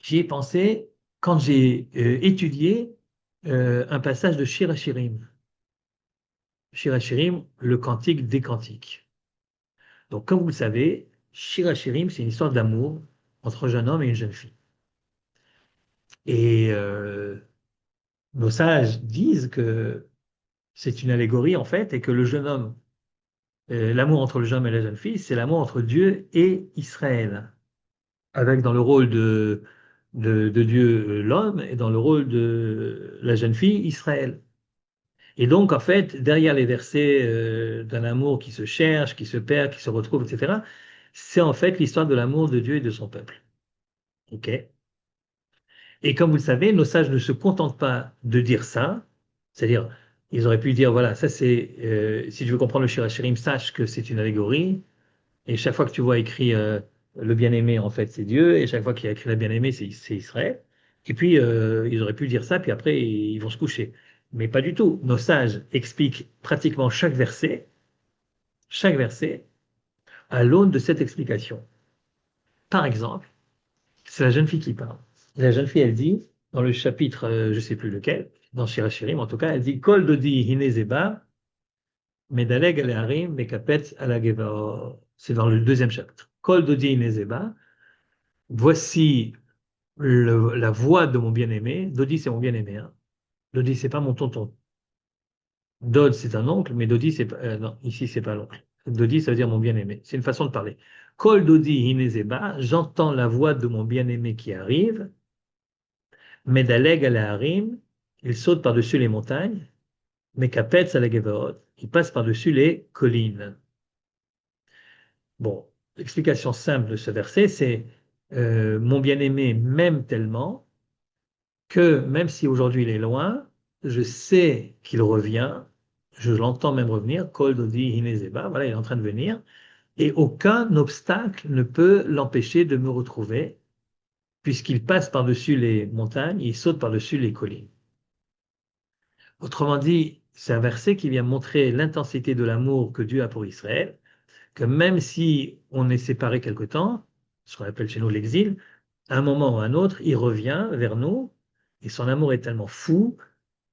J'y ai pensé quand j'ai étudié un passage de Shir HaShirim. Shir HaShirim, le cantique des cantiques. Donc, comme vous le savez, Shir HaShirim, c'est une histoire d'amour entre un jeune homme et une jeune fille. Et nos sages disent que c'est une allégorie, en fait, et que le jeune homme L'amour entre le jeune homme et la jeune fille, c'est l'amour entre Dieu et Israël, avec dans le rôle de Dieu l'homme et dans le rôle de la jeune fille Israël. Et donc, en fait, derrière les versets d'un amour qui se cherche, qui se perd, qui se retrouve, etc., c'est en fait l'histoire de l'amour de Dieu et de son peuple. OK? Et comme vous le savez, nos sages ne se contentent pas de dire ça, c'est-à-dire, ils auraient pu dire, voilà, ça c'est, si tu veux comprendre le Shir HaShirim, sache que c'est une allégorie, et chaque fois que tu vois écrit le bien-aimé, en fait, c'est Dieu, et chaque fois qu'il y a écrit la bien-aimée, c'est Israël. Et puis, ils auraient pu dire ça, puis après, ils vont se coucher. Mais pas du tout. Nos sages expliquent pratiquement chaque verset, à l'aune de cette explication. Par exemple, c'est la jeune fille qui parle. La jeune fille, elle dit, dans le chapitre, je ne sais plus lequel, dans Shirachirim en tout cas, elle dit Kol dodi hinezeba, medaleg al harim, mekapetz al hagevor. C'est dans le deuxième chapitre. Kol dodi hinezeba, voici la voix de mon bien-aimé. Dodi, c'est mon bien-aimé. Hein. Dodi, c'est pas mon tonton. Dod, c'est un oncle, mais Dodi, c'est pas, non, ici, c'est pas l'oncle. Dodi, ça veut dire mon bien-aimé. C'est une façon de parler. Kol dodi hinezeba, j'entends la voix de mon bien-aimé qui arrive. Medaleg al harim, il saute par-dessus les montagnes. Mekapetz al Gevaot, il passe par-dessus les collines. Bon, l'explication simple de ce verset, c'est mon bien-aimé m'aime tellement que même si aujourd'hui il est loin, je sais qu'il revient, je l'entends même revenir, Kol Dodi Hinezeba, voilà, il est en train de venir, et aucun obstacle ne peut l'empêcher de me retrouver, puisqu'il passe par-dessus les montagnes, il saute par-dessus les collines. Autrement dit, c'est un verset qui vient montrer l'intensité de l'amour que Dieu a pour Israël, que même si on est séparé quelque temps, ce qu'on appelle chez nous l'exil, à un moment ou à un autre, il revient vers nous, et son amour est tellement fou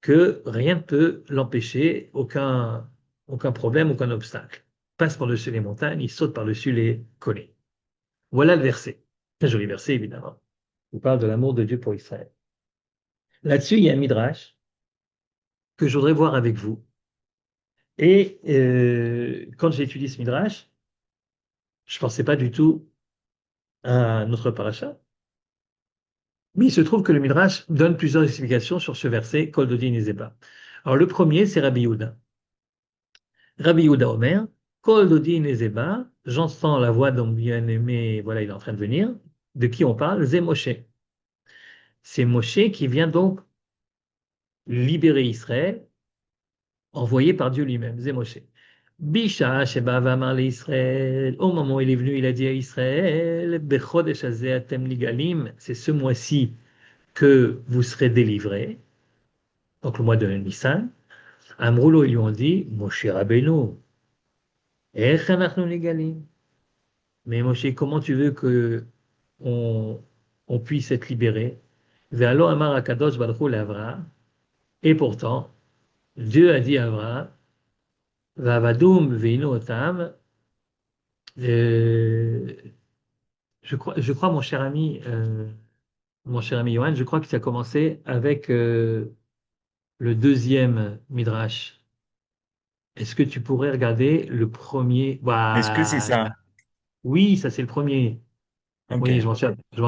que rien ne peut l'empêcher, aucun problème, aucun obstacle. Il passe par-dessus les montagnes, il saute par-dessus les collines. Voilà le verset. Très joli verset, évidemment. Il parle de l'amour de Dieu pour Israël. Là-dessus, il y a un midrash que je voudrais voir avec vous. Et quand j'ai étudié ce midrash, je ne pensais pas du tout à notre paracha. Mais il se trouve que le Midrash donne plusieurs explications sur ce verset, Kol Dodi Nezeba. Alors le premier, c'est Rabbi Yehuda. Rabbi Yehuda Omer, Kol Dodi Nezeba, j'entends la voix d'un bien-aimé, voilà, il est en train de venir. De qui on parle? C'est Moshe. C'est Moshe qui vient donc libérer Israël, envoyé par Dieu lui-même, c'est Moshe. Bisha Sheba Vamar Israël, au moment où il est venu, il a dit à Israël, Bechodesh Hazeh Atem Nigalim, c'est ce mois-ci que vous serez délivrés, donc le mois de Nissan. Amroulo, ils lui ont dit, Moshe Rabbeinu, Ech anachnu nigalim. Mais Moshe, comment tu veux que on, on puisse être libéré? Ve'alo amar akadosh baruch hu l'Avraham. Et pourtant, Dieu a dit à Abraham, Vavadum ve'inu otam. Euh, je crois, mon cher ami Johan, je crois que ça a commencé avec le deuxième midrash. Est-ce que tu pourrais regarder le premier? Est-ce que c'est Voilà. ça? Oui, ça c'est le premier. Ok. Oui, je m'en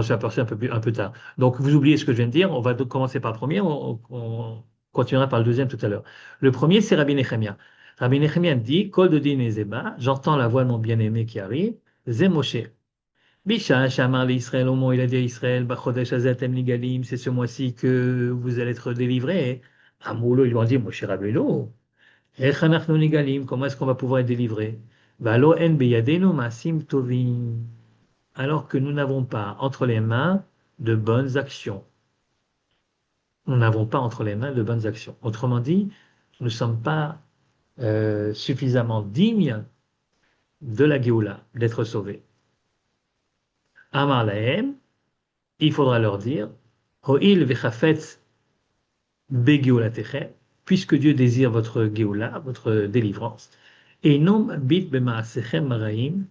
suis aperçu un peu tard. Donc vous oubliez ce que je viens de dire. On va donc commencer par le premier. On continuera par le deuxième tout à l'heure. Le premier, c'est Rabbi Nechemia. Rabbi Nechemia dit, Kol Dodi Nezeba, j'entends la voix de mon bien-aimé qui arrive. Zé Moshe. Bisha, Shamar l'Israël, au moment où il a dit à Israël, Bachodesh Azatem Nigalim, c'est ce mois-ci que vous allez être délivrés. Amoulo, ils lui ont dit, Moshe Rabbeinu. Comment est-ce qu'on va pouvoir être délivré? Alors que nous n'avons pas entre les mains de bonnes actions. Nous n'avons pas entre les mains de bonnes actions. Autrement dit, nous ne sommes pas suffisamment dignes de la Géoula, d'être sauvés. Amar lahem, il faudra leur dire, Ho'il vechafetz begeulatechem, puisque Dieu désire votre Géoula, votre délivrance, et non bit bemaasechem maraim,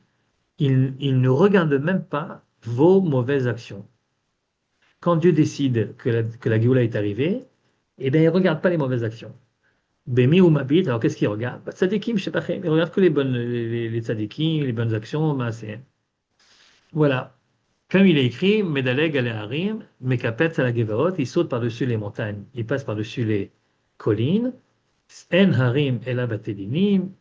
il ne regarde même pas vos mauvaises actions. Quand Dieu décide que la Géoula est arrivée, eh bien, il ne regarde pas les mauvaises actions. Bémi ou Mabit, alors qu'est-ce qu'il regarde? Bah, tzadikim, je sais pas, il regarde que les bonnes, les tzadikim, les bonnes actions, bah, c'est, voilà. Comme il est écrit, Medaleg ale harim, Mekapetz ala gevarot, il saute par-dessus les montagnes, il passe par-dessus les collines, En harim ela batelinim,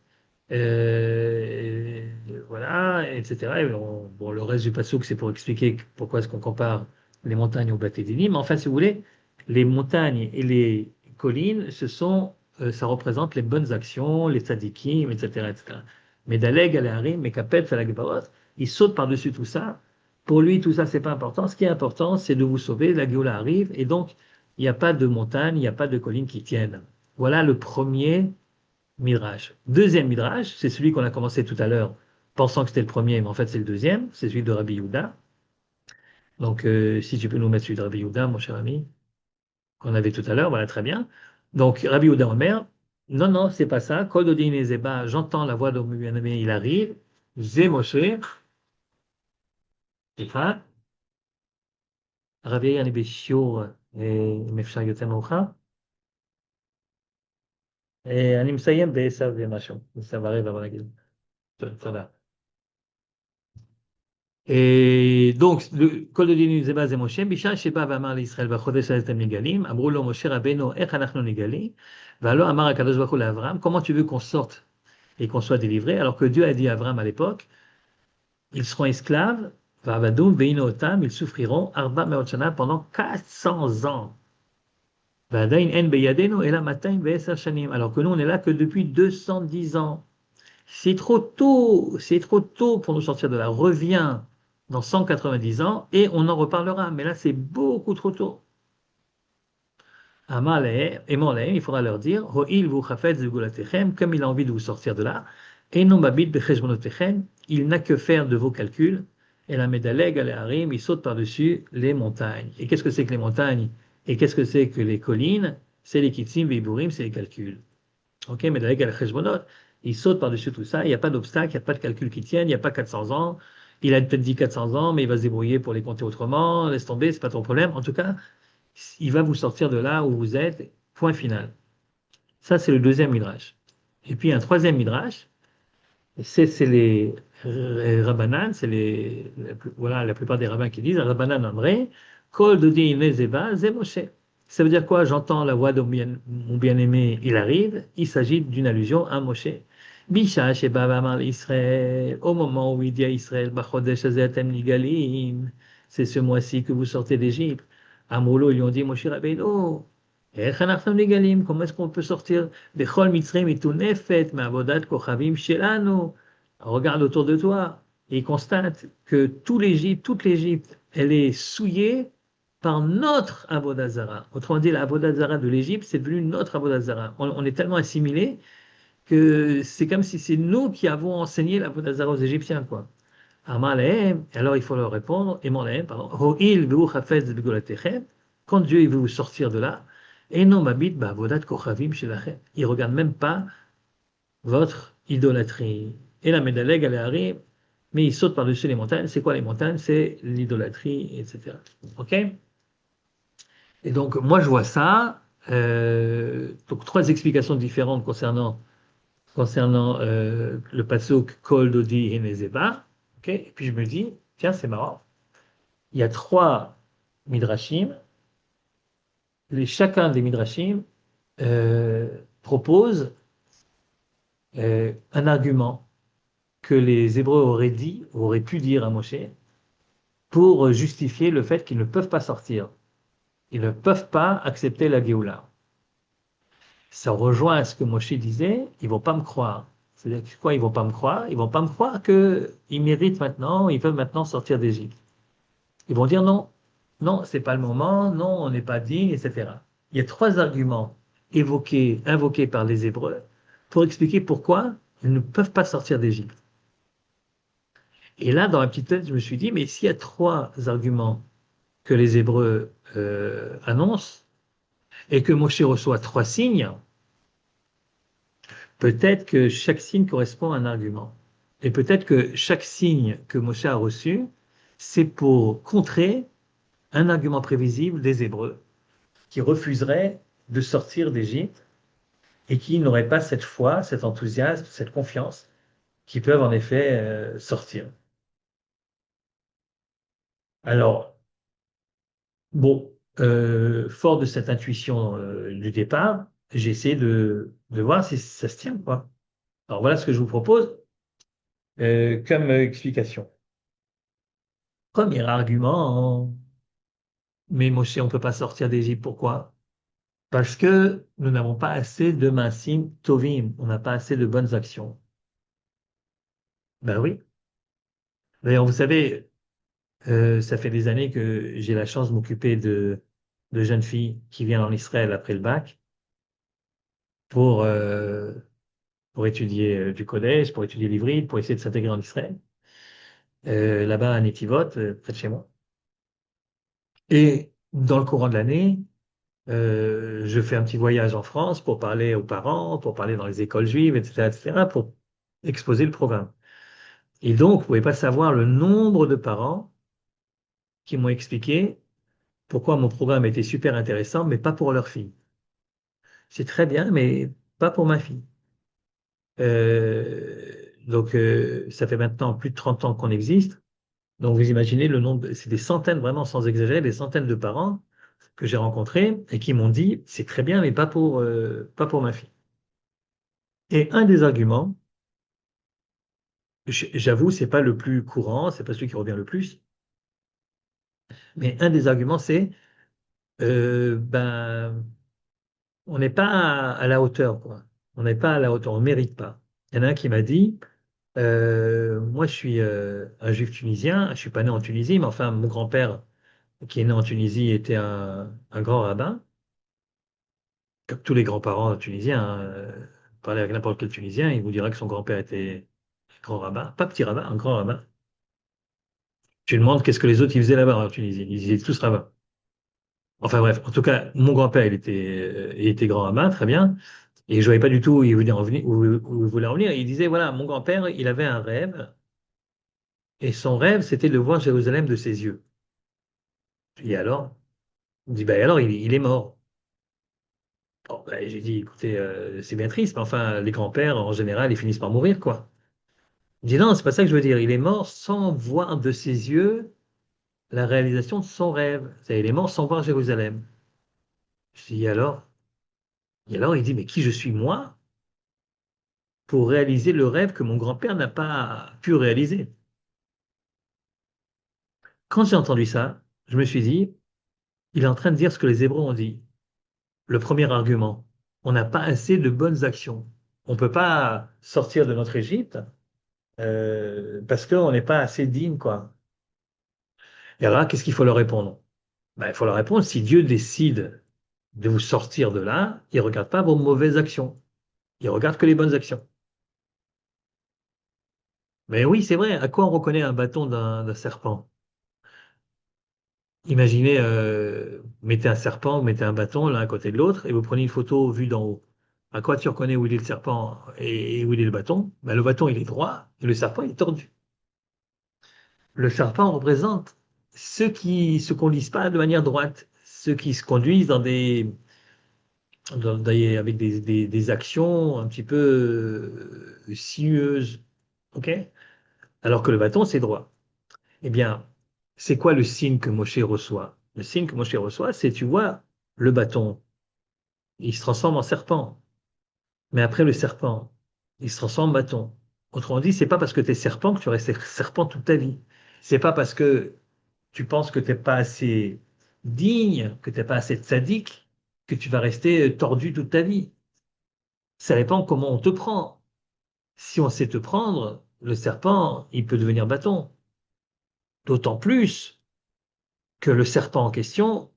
euh, voilà, etc. Et bon, le reste du passouk, c'est pour expliquer pourquoi est-ce qu'on compare les montagnes aux batelinim. Mais enfin, si vous voulez, les montagnes et les collines, ça représente les bonnes actions, les tzadikim, etc., etc. Mais Daleg al harim, Mekapetz ala gevarot, il saute par-dessus tout ça. Pour lui, tout ça, c'est pas important. Ce qui est important, c'est de vous sauver. La Géoula arrive, et donc, il n'y a pas de montagne, il n'y a pas de collines qui tiennent. Voilà le premier Midrash. Deuxième Midrash, c'est celui qu'on a commencé tout à l'heure, pensant que c'était le premier, mais en fait c'est le deuxième, c'est celui de Rabbi Yehuda. Donc, si tu peux nous mettre celui de Rabbi Yehuda, mon cher ami, qu'on avait tout à l'heure, voilà, très bien. Donc, Rabbi Yehuda Omer, non, non, c'est pas ça. Kol Dodin et Zeba, j'entends la voix de mon bien-aimé, il arrive. Zé Moshe, סליחה, רביעי אני בשיעור, אם אפשר יותר מאוחר. אני מסיים בעשר ומשהו, עשר ורבע, בוא נגיד. תודה. Et donc, le Kol Dodin Zeba זה משה, בשעה שבא ואמר לישראל בחודש הזה אתם נגאלים, אמרו לו משה רבנו, איך אנחנו נגאלים? והלא אמר הקדוש ברוך הוא לאברהם, comment tu veux qu'on sorte et qu'on soit délivré? Alors que Dieu a dit à Abraham à l'époque, ils seront esclaves, Vavadoum, Veinotam, ils souffriront, Arba Meotshana, pendant 400 ans. ועדיין אין בידינו אלא 210 שנים, alors que nous on est là que depuis 210 ans. C'est trop tôt pour nous sortir de là. Reviens dans 190 ans et on en reparlera. Mais là, c'est beaucoup trop tôt. Il faudra leur dire, Ho'il vous chafetz v'gulatechem, comme il a envie de vous sortir de là, et non babit becheshbonotechem, il n'a que faire de vos calculs, et la médaleg harim, il saute par-dessus les montagnes. Et qu'est-ce que c'est que les montagnes? Et qu'est-ce que c'est que les collines? C'est les kitzim v'iburim, c'est les calculs. Ok, médaleg al-cheshbonot, il saute par-dessus tout ça, il n'y a pas d'obstacle, il n'y a pas de calcul qui tienne, il n'y a pas 400 ans, il a peut-être dit 400 ans, mais il va se débrouiller pour les compter autrement, laisse tomber, c'est pas ton problème. En tout cas, il va vous sortir de là où vous êtes, point final. Ça, c'est le deuxième midrash. Et puis un troisième midrash, c'est les Rabbanan, c'est voilà, la plupart des rabbins qui disent, Rabbanan Amré, Kol Dodi Nezeba, Ze Moshe. Ça veut dire quoi? J'entends la voix de mon bien-aimé, il arrive, il s'agit d'une allusion à Moshe. Bisha Sheba Vamal Israël, au moment où il dit à Israël, Bachodesh Azetem Nigalim, c'est ce mois-ci que vous sortez d'Égypte. Amrolo, ils lui ont dit, Moshe Rabbeinu, comment est-ce qu'on peut sortir Bechol Mitzrayim itunefet me'avodat kochavim shelanu. Regarde autour de toi et il constate que toute l'Égypte, elle est souillée par notre Avodah Zarah. Autrement dit, la Avodah Zarah de l'Égypte, c'est devenu notre Avodah Zarah. On est tellement assimilés que c'est comme si c'est nous qui avons enseigné la Avodah Zarah aux Égyptiens, quoi. Amar lehem, alors il faut leur répondre, Emor lehem, pardon, Ho'il v'hu chafetz b'golatechem, quand Dieu il veut vous sortir de là, et non mabit ba'avodat kochavim shelachem. Il regarde même pas votre idolâtrie. Et la médaleg elle arrive, mais il saute par-dessus les montagnes. C'est quoi les montagnes? C'est l'idolâtrie, etc. Ok? Et donc moi je vois ça. Donc trois explications différentes concernant le pasuk Kol Dodi et Nezeba. Ok? Et puis je me dis, tiens, c'est marrant. Il y a trois midrashim. Chacun des midrashim propose un argument que les Hébreux auraient pu dire à Moshe pour justifier le fait qu'ils ne peuvent pas sortir. Ils ne peuvent pas accepter la Géoula. Ça rejoint ce que Moshe disait, ils ne vont pas me croire. C'est-à-dire que quoi, ils ne vont pas me croire? Ils ne vont pas me croire qu'ils méritent maintenant, ils peuvent maintenant sortir d'Égypte. Ils vont dire non, non, c'est pas le moment, non, on n'est pas digne, etc. Il y a trois arguments invoqués par les Hébreux pour expliquer pourquoi ils ne peuvent pas sortir d'Égypte. Et là, dans la petite tête, je me suis dit, mais s'il y a trois arguments que les Hébreux annoncent et que Moshe reçoit trois signes, peut-être que chaque signe correspond à un argument. Et peut-être que chaque signe que Moshe a reçu, c'est pour contrer un argument prévisible des Hébreux qui refuseraient de sortir d'Égypte et qui n'auraient pas cette foi, cet enthousiasme, cette confiance, qui peuvent en effet sortir. Alors, bon, fort de cette intuition du départ, j'ai essayé de voir si ça se tient, quoi. Alors voilà ce que je vous propose comme explication. Premier argument, mais Moshe, on ne peut pas sortir d'Égypte. Pourquoi? Parce que nous n'avons pas assez de masim tovim, on n'a pas assez de bonnes actions. Ben oui. D'ailleurs, vous savez, ça fait des années que j'ai la chance de m'occuper de jeunes filles qui viennent en Israël après le bac pour, euh, pour étudier du collège, pour étudier l'ivrit, pour essayer de s'intégrer en Israël, là-bas à Netivot, près de chez moi. Et dans le courant de l'année, je fais un petit voyage en France pour parler aux parents, pour parler dans les écoles juives, etc., pour exposer le programme. Et donc, vous ne pouvez pas savoir le nombre de parents qui m'ont expliqué pourquoi mon programme était super intéressant, mais pas pour leur fille. C'est très bien, mais pas pour ma fille. Ça fait maintenant plus de 30 ans qu'on existe. Donc, vous imaginez le nombre, c'est des centaines, vraiment sans exagérer, des centaines de parents que j'ai rencontrés et qui m'ont dit, c'est très bien, mais pas pour ma fille. Et un des arguments, j'avoue, c'est pas le plus courant, c'est pas celui qui revient le plus, mais un des arguments, c'est, ben, on n'est pas à la hauteur, quoi. On n'est pas à la hauteur, on ne mérite pas. Il y en a un qui m'a dit, moi je suis un juif tunisien, je suis pas né en Tunisie, mais enfin mon grand-père qui est né en Tunisie était un grand rabbin, comme tous les grands-parents tunisiens. Parlez avec n'importe quel Tunisien, il vous dira que son grand-père était grand rabbin, pas petit rabbin, un grand rabbin. Tu lui demandes qu'est-ce que les autres ils faisaient là-bas en Tunisie, ils étaient tous rabbins. Enfin bref, en tout cas, mon grand-père il était grand rabbin, très bien. Et je voyais pas du tout où il voulait en venir, où il voulait en venir. Il disait, voilà, mon grand-père, il avait un rêve, et son rêve, c'était de voir Jérusalem de ses yeux. Et alors? Il me dit, bah alors, il est mort. Bon, bah, j'ai dit, écoutez, c'est bien triste, mais enfin, les grands-pères, en général, ils finissent par mourir, quoi. Il dit, non, c'est pas ça que je veux dire. Il est mort sans voir de ses yeux la réalisation de son rêve. C'est-à-dire, il est mort sans voir Jérusalem. Je dis, alors? Et alors, il dit, mais qui je suis moi pour réaliser le rêve que mon grand-père n'a pas pu réaliser? Quand j'ai entendu ça, je me suis dit, il est en train de dire ce que les Hébreux ont dit. Le premier argument, on n'a pas assez de bonnes actions. On ne peut pas sortir de notre Égypte parce qu'on n'est pas assez digne, quoi. Et alors, qu'est-ce qu'il faut leur répondre? Ben, il faut leur répondre, si Dieu décide de vous sortir de là, il ne regarde pas vos mauvaises actions. Il regarde que les bonnes actions. Mais oui, c'est vrai, à quoi on reconnaît un bâton d'un serpent? Imaginez, mettez un serpent, vous mettez un bâton l'un à côté de l'autre et vous prenez une photo vue d'en haut. À quoi tu reconnais où il est le serpent et où il est le bâton? Ben, le bâton, il est droit et le serpent, il est tordu. Le serpent représente ceux qui se conduisent pas de manière droite, ceux qui se conduisent avec des actions un petit peu sinueuses. OK? Alors que le bâton, c'est droit. Eh bien, c'est quoi le signe que Moshe reçoit? Le signe que Moshe reçoit, c'est, tu vois, le bâton, il se transforme en serpent. Mais après le serpent, il se transforme en bâton. Autrement dit, c'est pas parce que tu es serpent que tu restes serpent toute ta vie. C'est pas parce que tu penses que tu n'es pas assez digne, que tu n'es pas assez sadique, que tu vas rester tordu toute ta vie. Ça dépend comment on te prend. Si on sait te prendre, le serpent, il peut devenir bâton. D'autant plus que le serpent en question,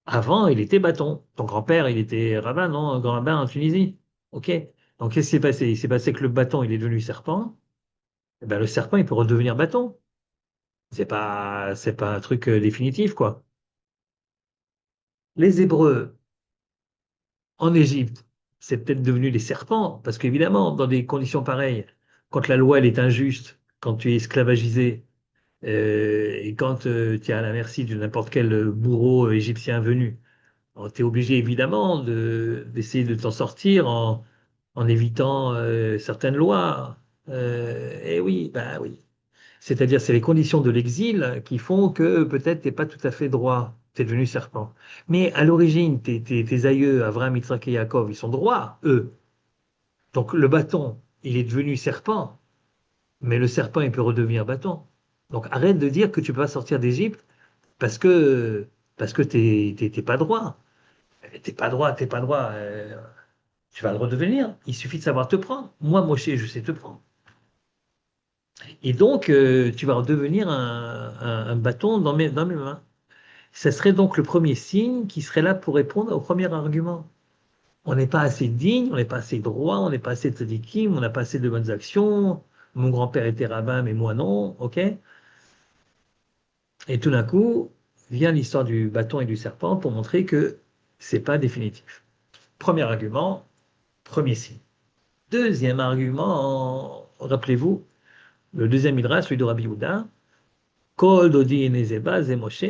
avant, il était bâton. Ton grand-père, il était rabbin, non? Un grand rabbin en Tunisie. OK. Donc, qu'est-ce qui s'est passé? Il s'est passé que le bâton, il est devenu serpent. Eh ben, le serpent, il peut redevenir bâton. C'est pas un truc définitif, quoi. Les Hébreux, en Égypte, c'est peut-être devenu les serpents, parce qu'évidemment, dans des conditions pareilles, quand la loi elle est injuste, quand tu es esclavagisé, et quand tu es à la merci de n'importe quel bourreau égyptien venu, tu es obligé évidemment d'essayer de t'en sortir en évitant certaines lois. Et oui, bah oui. C'est-à-dire, c'est les conditions de l'exil qui font que peut-être t'es pas tout à fait droit. T'es devenu serpent. Mais à l'origine, tes aïeux, Abraham, Yitzhak et Yaakov, ils sont droits, eux. Donc le bâton, il est devenu serpent, mais le serpent, il peut redevenir bâton. Donc arrête de dire que tu peux pas sortir d'Égypte parce que t'es pas droit. T'es pas droit, t'es pas droit. Tu vas le redevenir. Il suffit de savoir te prendre. Moi, Moshe, je sais te prendre. Et donc, tu vas redevenir un bâton dans mes mains. Ce serait donc le premier signe qui serait là pour répondre au premier argument. On n'est pas assez digne, on n'est pas assez droit, on n'est pas assez tzadikim, on n'a pas assez de bonnes actions. Mon grand-père était rabbin, mais moi non, ok? Et tout d'un coup, vient l'histoire du bâton et du serpent pour montrer que c'est pas définitif. Premier argument, premier signe. Deuxième argument, rappelez-vous, le deuxième midrash, celui de Rabbi Houda, Kol Dodi et Nezeba, et Moshe.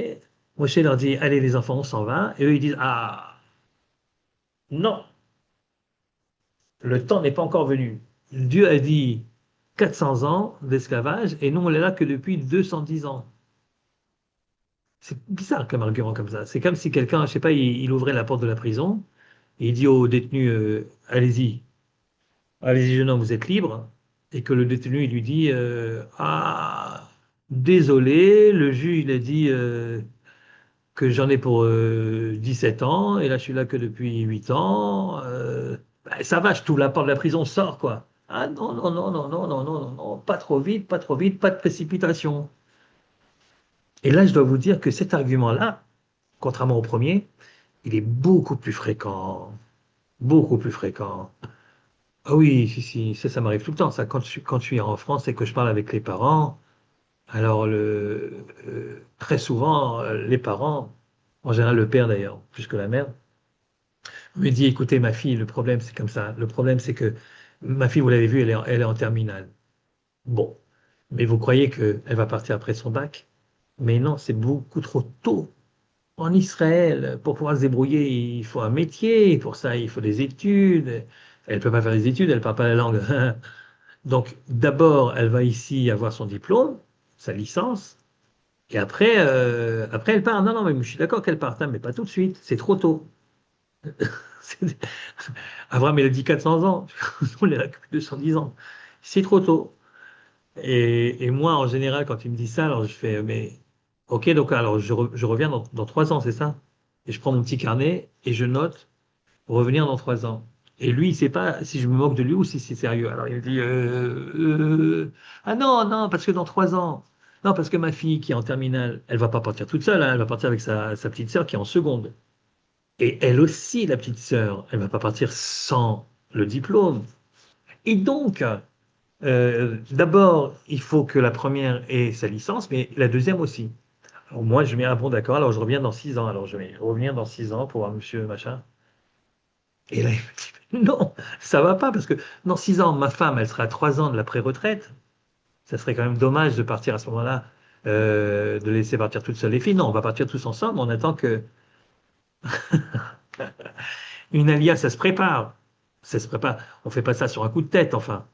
Moshe leur dit, allez les enfants, on s'en va. Et eux, ils disent, ah, non, le temps n'est pas encore venu. Dieu a dit 400 ans d'esclavage et nous, on est là que depuis 210 ans. C'est bizarre comme argument comme ça. C'est comme si quelqu'un, je sais pas, il ouvrait la porte de la prison et il dit aux détenus, allez-y, allez-y, jeune homme, vous êtes libre. Et que le détenu, il lui dit, ah, désolé, le juge, il a dit que j'en ai pour 17 ans et là, je suis là que depuis 8 ans. Ben, ça va, je t'ouvre la porte de la prison, sors, quoi. Ah non, non, non, non, non, non, non, non, non, pas trop vite, pas trop vite, pas de précipitation. Et là, je dois vous dire que cet argument-là, contrairement au premier, il est beaucoup plus fréquent. Beaucoup plus fréquent. Ah oui, si, si, ça m'arrive tout le temps. Ça, quand je suis en France et que je parle avec les parents, alors très souvent, les parents, en général le père d'ailleurs, plus que la mère, me dit, écoutez, ma fille, le problème c'est comme ça. Le problème c'est que ma fille, vous l'avez vu, elle est en terminale. Bon, mais vous croyez qu'elle va partir après son bac? Mais non, c'est beaucoup trop tôt. En Israël, pour pouvoir se débrouiller, il faut un métier. Pour ça, il faut des études. Elle ne peut pas faire des études, elle ne parle pas la langue. Donc, d'abord, elle va ici avoir son diplôme, sa licence, et après elle part. Non, non, mais je suis d'accord qu'elle parte, hein, mais pas tout de suite. C'est trop tôt. C'est- Abraham, il a dit 400 ans. On est là que 210 ans. C'est trop tôt. Et moi, en général, quand il me dit ça, alors je fais, mais ok, donc alors je reviens dans 3 ans, c'est ça? Et je prends mon petit carnet et je note revenir dans 3 ans. Et lui, il ne sait pas si je me moque de lui ou si c'est sérieux. Alors il me dit, ah non, non, parce que dans 3 ans. Non, parce que ma fille qui est en terminale, elle va pas partir toute seule, hein, elle va partir avec sa petite sœur qui est en seconde. Et elle aussi, la petite sœur, elle va pas partir sans le diplôme. Et donc, d'abord, il faut que la première ait sa licence, mais la deuxième aussi. Alors moi, je mets un bon d'accord, alors je reviens dans 6 ans. Alors je vais revenir dans 6 ans pour voir monsieur machin. Et là, il me dit, non, ça va pas, parce que dans 6 ans, ma femme, elle sera à 3 ans de la pré-retraite. Ça serait quand même dommage de partir à ce moment-là, de laisser partir toutes seules les filles. Non, on va partir tous ensemble, on attend que une alia, ça se prépare. Ça se prépare. On fait pas ça sur un coup de tête, enfin.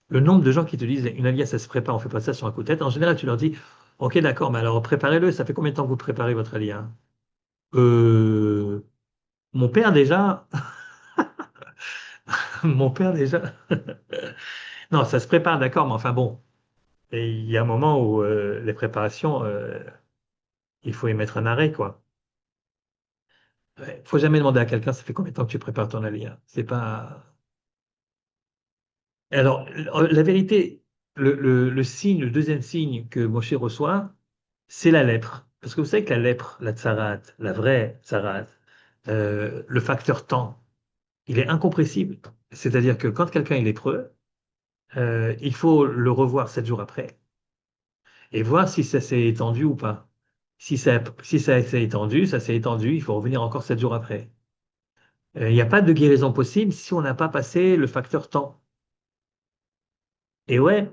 Le nombre de gens qui te disent une alia, ça se prépare, on fait pas ça sur un coup de tête. En général, tu leur dis, ok, d'accord, mais alors préparez-le. Ça fait combien de temps que vous préparez votre alia? Euh, Mon père déjà, mon père déjà. Non, ça se prépare, d'accord, mais enfin bon. Et il y a un moment où les préparations, il faut y mettre un arrêt, quoi. Ouais, faut jamais demander à quelqu'un, ça fait combien de temps que tu prépares ton alia? C'est pas. Alors, la vérité, le signe, le deuxième signe que Moshe reçoit, c'est la lèpre. Parce que vous savez que la lèpre, la tsarate, la vraie tsarate, le facteur temps, il est incompressible. C'est-à-dire que quand quelqu'un est lépreux, il faut le revoir 7 jours après et voir si ça s'est étendu ou pas. Si ça s'est étendu, ça s'est étendu, il faut revenir encore 7 jours après. Il n'y a pas de guérison possible si on n'a pas passé le facteur temps. Et ouais,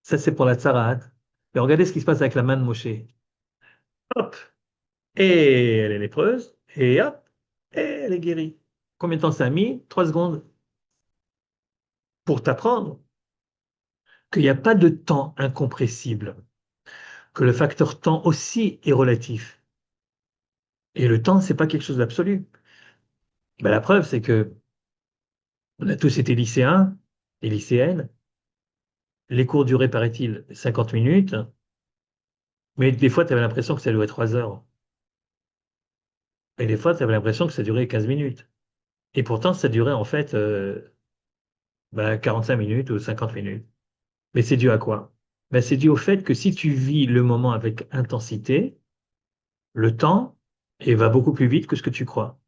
ça c'est pour la tsarate. Et regardez ce qui se passe avec la main de Moshe. Hop, et elle est lépreuse, et hop, et elle est guérie. Combien de temps ça a mis? 3 secondes pour t'apprendre qu'il n'y a pas de temps incompressible, que le facteur temps aussi est relatif. Et le temps, c'est pas quelque chose d'absolu. Ben, la preuve, c'est que on a tous été lycéens et lycéennes. Les cours duraient, paraît-il, 50 minutes, mais des fois, tu avais l'impression que ça durait 3 heures. Et des fois, tu avais l'impression que ça durait 15 minutes. Et pourtant, ça durait en fait 45 minutes ou 50 minutes. Mais c'est dû à quoi? Ben, c'est dû au fait que si tu vis le moment avec intensité, le temps va beaucoup plus vite que ce que tu crois.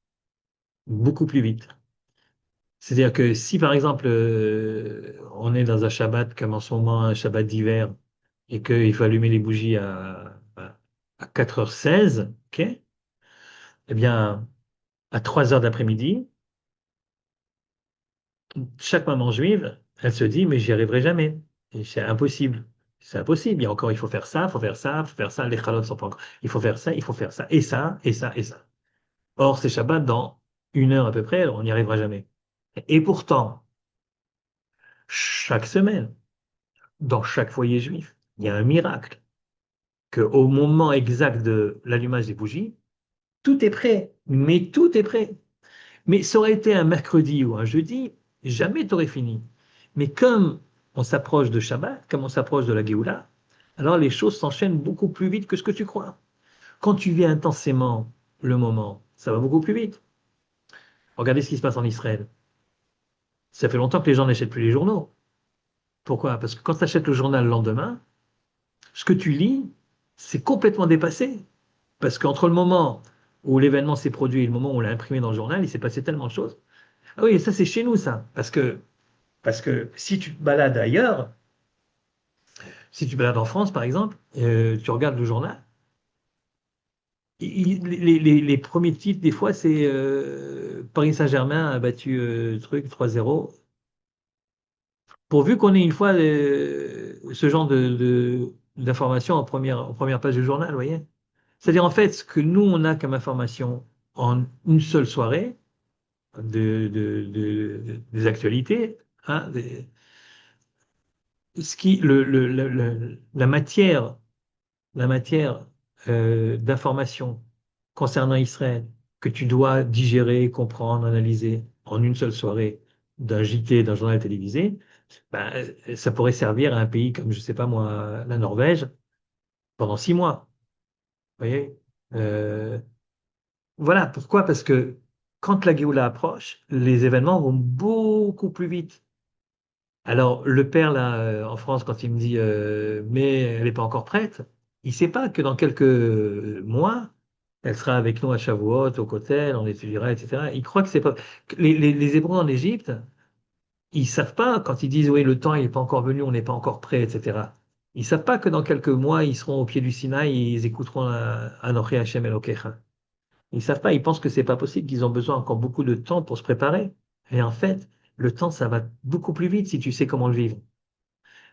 Beaucoup plus vite. C'est-à-dire que si par exemple on est dans un Shabbat comme en ce moment, un Shabbat d'hiver, et qu'il faut allumer les bougies à 4h16, ok? Eh bien, à 3 heures d'après-midi, chaque maman juive, elle se dit, mais j'y arriverai jamais. Et c'est impossible. C'est impossible. Il y a encore, il faut faire ça, il faut faire ça, il faut faire ça. Les chalotes sont pas encore. Il faut faire ça, il faut faire ça, et ça, et ça, et ça. Or, c'est Shabbat dans 1 heure à peu près, on n'y arrivera jamais. Et pourtant, chaque semaine, dans chaque foyer juif, il y a un miracle qu'au moment exact de l'allumage des bougies, tout est prêt. Mais tout est prêt. Mais ça aurait été un mercredi ou un jeudi, jamais tu aurais fini. Mais comme on s'approche de Shabbat, comme on s'approche de la Géoula, alors les choses s'enchaînent beaucoup plus vite que ce que tu crois. Quand tu vis intensément le moment, ça va beaucoup plus vite. Regardez ce qui se passe en Israël. Ça fait longtemps que les gens n'achètent plus les journaux. Pourquoi? Parce que quand tu achètes le journal le lendemain, ce que tu lis, c'est complètement dépassé. Parce qu'entre le moment où l'événement s'est produit et le moment où on l'a imprimé dans le journal, il s'est passé tellement de choses. Ah oui, ça c'est chez nous ça. Parce que si tu te balades ailleurs, si tu te balades en France par exemple, tu regardes le journal, les premiers titres des fois c'est Paris Saint-Germain a battu truc 3-0. Pourvu qu'on ait une fois ce genre d'informations en première page du journal, vous voyez. C'est-à-dire en fait ce que nous on a comme information en une seule soirée des actualités, hein, la matière d'information concernant Israël que tu dois digérer, comprendre, analyser en une seule soirée d'un JT, d'un journal télévisé, ben, ça pourrait servir à un pays comme, je sais pas moi, la Norvège pendant 6 mois. Vous voyez? Euh, voilà, pourquoi? Parce que quand la Géoula approche, les événements vont beaucoup plus vite. Alors, le père, là, en France, quand il me dit mais elle n'est pas encore prête, il ne sait pas que dans quelques mois, elle sera avec nous à Shavuot, au Kotel, on étudiera, etc. Il croit que c'est pas. Les Hébreux en Égypte, ils ne savent pas, quand ils disent oui, le temps n'est pas encore venu, on n'est pas encore prêt, etc. Ils ne savent pas que dans quelques mois, ils seront au pied du Sinaï et ils écouteront Anochi Hashem Elokecha. Ils ne savent pas, ils pensent que c'est pas possible, qu'ils ont besoin encore beaucoup de temps pour se préparer. Et en fait, le temps, ça va beaucoup plus vite si tu sais comment le vivre.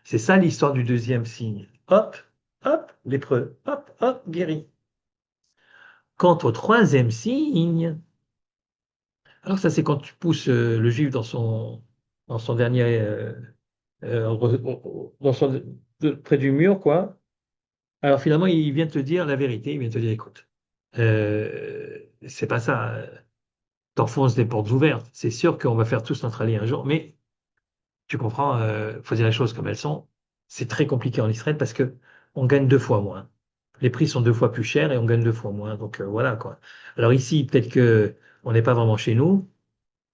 C'est ça l'histoire du deuxième signe. Hop, hop, lépreux, hop, hop, guéri. Quant au troisième signe, alors ça c'est quand tu pousses le juif dans son dernier, près du mur, quoi. Alors finalement, il vient te dire la vérité, il vient te dire, écoute, c'est pas ça, t'enfonces des portes ouvertes. C'est sûr qu'on va faire tous notre allié un jour, mais tu comprends, faut dire les choses comme elles sont. C'est très compliqué en Israël parce que on gagne 2 fois moins. Les prix sont 2 fois plus chers et on gagne 2 fois moins. Donc voilà quoi. Alors ici, peut-être que on n'est pas vraiment chez nous.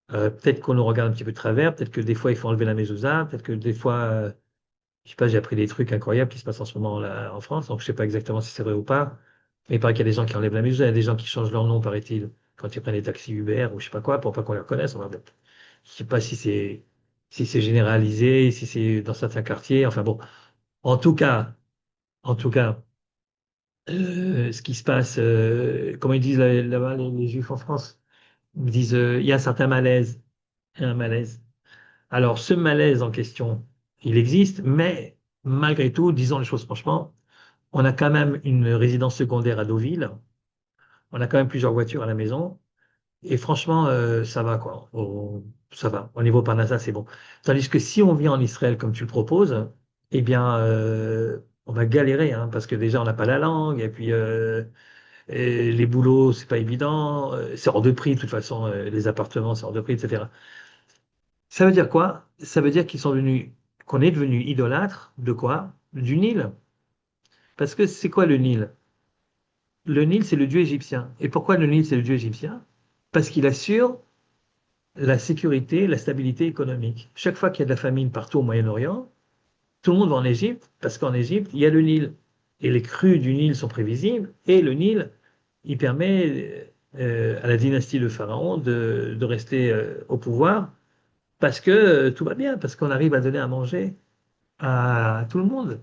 Peut-être qu'on nous regarde un petit peu de travers. Peut-être que des fois il faut enlever la mezouza. Peut-être que des fois, je sais pas, j'ai appris des trucs incroyables qui se passent en ce moment là en France. Donc je sais pas exactement si c'est vrai ou pas. Mais il paraît qu'il y a des gens qui enlèvent la mezouza. Il y a des gens qui changent leur nom, paraît-il, quand ils prennent les taxis Uber ou je sais pas quoi pour pas qu'on les reconnaisse. Enfin, bon. Je sais pas si c'est généralisé, si c'est dans certains quartiers. Enfin bon, en tout cas, ce qui se passe, comment ils disent là-bas les Juifs en France, ils disent il y a un certain malaise, il y a un malaise. Alors ce malaise en question, il existe, mais malgré tout, disons les choses franchement, on a quand même une résidence secondaire à Deauville, on a quand même plusieurs voitures à la maison, Et franchement, ça va, quoi. Ça va. Au niveau Parnassa, c'est bon. Tandis que si on vient en Israël comme tu le proposes, eh bien, on va galérer, hein, parce que déjà, on n'a pas la langue, et puis et les boulots, c'est pas évident, c'est hors de prix, de toute façon, les appartements, c'est hors de prix, etc. Ça veut dire quoi? Ça veut dire qu'on est devenu idolâtre de quoi? Du Nil. Parce que c'est quoi le Nil? Le Nil, c'est le dieu égyptien. Et pourquoi le Nil, c'est le dieu égyptien? Parce qu'il assure la sécurité, la stabilité économique. Chaque fois qu'il y a de la famine partout au Moyen-Orient, tout le monde va en Égypte parce qu'en Égypte, il y a le Nil. Et les crues du Nil sont prévisibles. Et le Nil, il permet à la dynastie de Pharaon de rester au pouvoir parce que tout va bien, parce qu'on arrive à donner à manger à tout le monde.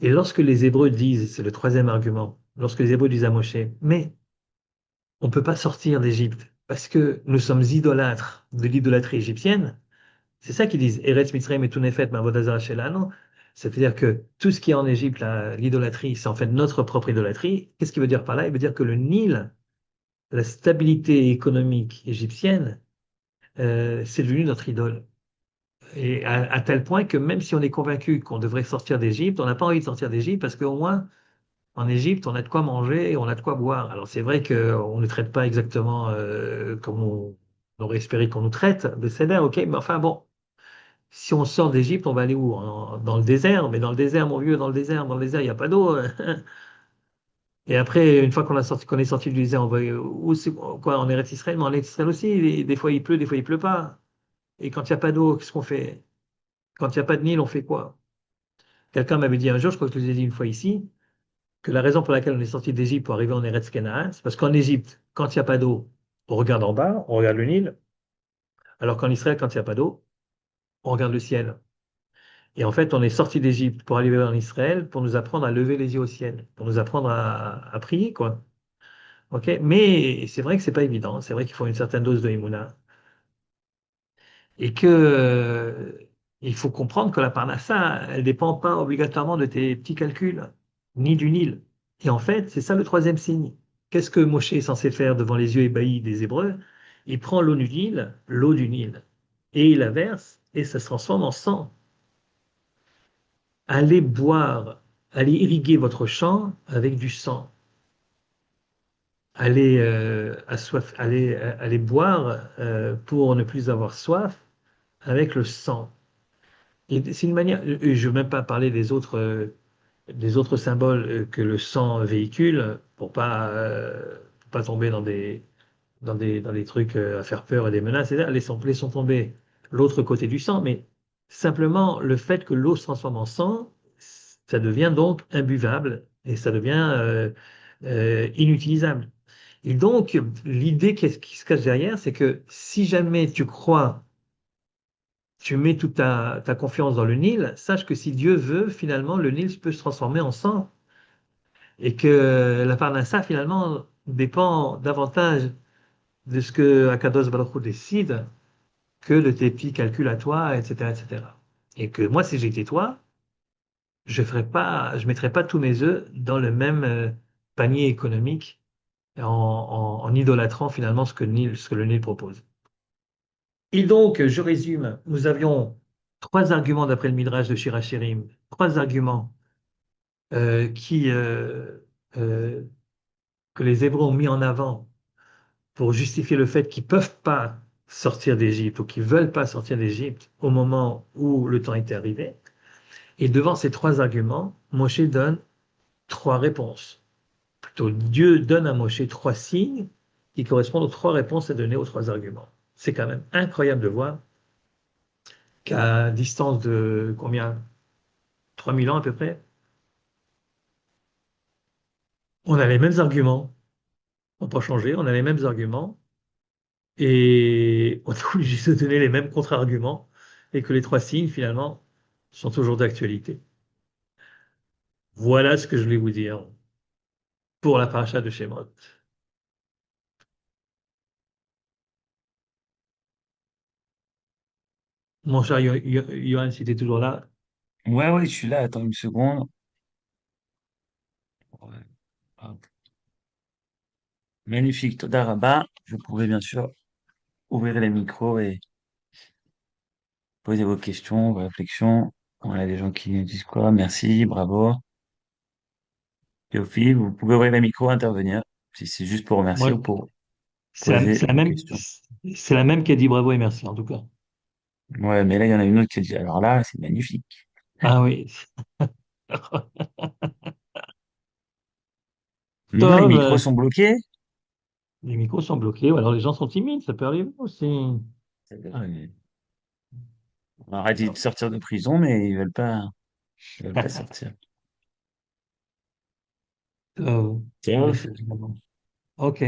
Et lorsque les Hébreux disent, c'est le troisième argument, lorsque les Hébreux disent à Moshe, mais on ne peut pas sortir d'Égypte parce que nous sommes idolâtres de l'idolâtrie égyptienne. C'est ça qu'ils disent. Eretz Mitzrayim et Tunefet Ma'avodah Shelanu. C'est-à-dire que tout ce qui est en Égypte, l'idolâtrie, c'est en fait notre propre idolâtrie. Qu'est-ce qu'il veut dire par là? Il veut dire que le Nil, la stabilité économique égyptienne, c'est devenu notre idole. Et à tel point que même si on est convaincu qu'on devrait sortir d'Égypte, on n'a pas envie de sortir d'Égypte parce qu'au moins, en Égypte, on a de quoi manger et on a de quoi boire. Alors c'est vrai qu'on ne traite pas exactement comme on aurait espéré qu'on nous traite, de Seder, ok, mais enfin bon, si on sort d'Égypte, on va aller où? Dans le désert, mais dans le désert, mon vieux, dans le désert, il n'y a pas d'eau. Et après, une fois qu'on est sorti du désert, on va où c'est quoi? En Eretz Israël, mais en Eretz Israël aussi, des fois il pleut, des fois il pleut pas. Et quand il n'y a pas d'eau, qu'est-ce qu'on fait? Quand il n'y a pas de Nil, on fait quoi? Quelqu'un m'avait dit un jour, je crois que je vous ai dit une fois ici, que la raison pour laquelle on est sorti d'Égypte pour arriver en Eretz Canaan, c'est parce qu'en Égypte, quand il n'y a pas d'eau, on regarde en bas, on regarde le Nil, alors qu'en Israël, quand il n'y a pas d'eau, on regarde le ciel. Et en fait, on est sorti d'Égypte pour arriver en Israël pour nous apprendre à lever les yeux au ciel, pour nous apprendre à prier, quoi. Ok. Mais c'est vrai que c'est pas évident. C'est vrai qu'il faut une certaine dose de Emouna. Et que, il faut comprendre que la parnassa, elle dépend pas obligatoirement de tes petits calculs, ni du Nil. Et en fait, c'est ça le troisième signe. Qu'est-ce que Moshe est censé faire devant les yeux ébahis des Hébreux? Il prend l'eau du Nil, et il la verse, et ça se transforme en sang. Allez boire, allez irriguer votre champ avec du sang. Allez boire pour ne plus avoir soif avec le sang. Et c'est une manière, et je ne veux même pas parler des autres symboles que le sang véhicule pour pas tomber dans des trucs à faire peur et des menaces. Et là, laissons tomber l'autre côté du sang, mais simplement le fait que l'eau se transforme en sang, ça devient donc imbuvable et ça devient inutilisable. Et donc, l'idée qui se cache derrière, c'est que si jamais tu crois, tu mets toute ta confiance dans le Nil, sache que si Dieu veut, finalement, le Nil peut se transformer en sang et que la Parnassa, finalement, dépend davantage de ce que Akadosh Baruch Hu décide que de tes petits calculs à toi, etc., etc. Et que moi, si j'étais toi, je mettrais pas tous mes œufs dans le même panier économique en idolâtrant finalement ce que le Nil propose. Et donc, je résume, nous avions trois arguments d'après le Midrash de Shirachirim, trois arguments euh, qui, euh, euh, que les Hébreux ont mis en avant pour justifier le fait qu'ils ne peuvent pas sortir d'Égypte ou qu'ils ne veulent pas sortir d'Égypte au moment où le temps était arrivé. Et devant ces trois arguments, Moshe donne trois réponses. Plutôt, Dieu donne à Moshe trois signes qui correspondent aux trois réponses à donner aux trois arguments. C'est quand même incroyable de voir qu'à distance de combien? 3 000 ans à peu près, on a les mêmes arguments. On n'a pas changé, on a les mêmes arguments et on est obligé de donner les mêmes contre-arguments et que les trois signes finalement sont toujours d'actualité. Voilà ce que je voulais vous dire pour la paracha de Shemot. Mon cher Johan, si tu es toujours là, Ouais, ouais, je suis là, attends une seconde. Ouais. Hop. Magnifique, Toda Rabba. Vous pouvez bien sûr ouvrir les micros et poser vos questions, vos réflexions. On a des gens qui nous disent quoi? Merci, bravo. Yofi, vous pouvez ouvrir les micros, intervenir. Si c'est juste pour remercier Moi, ou pour c'est la, poser c'est la vos même, questions. c'est la même qui a dit bravo et merci, en tout cas. Ouais, mais là, il y en a une autre qui dit, alors là, c'est magnifique. Ah oui. Non, les Tom, micros sont bloqués. les micros sont bloqués, ou alors les gens sont timides, ça peut arriver aussi. Ah, mais on leur a dit de sortir de prison, mais ils veulent pas sortir. Ouais, Tiens, c'est ok.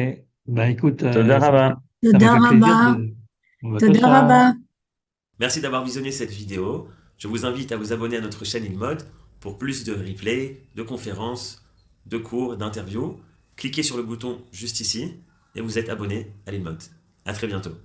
Bah écoute, Toda Rabba. ça m'a תודה fait plaisir רבה, de. תודה Bye. רבה. Merci d'avoir visionné cette vidéo. Je vous invite à vous abonner à notre chaîne InMode pour plus de replays, de conférences, de cours, d'interviews. Cliquez sur le bouton juste ici et vous êtes abonné à l'InMode. À très bientôt.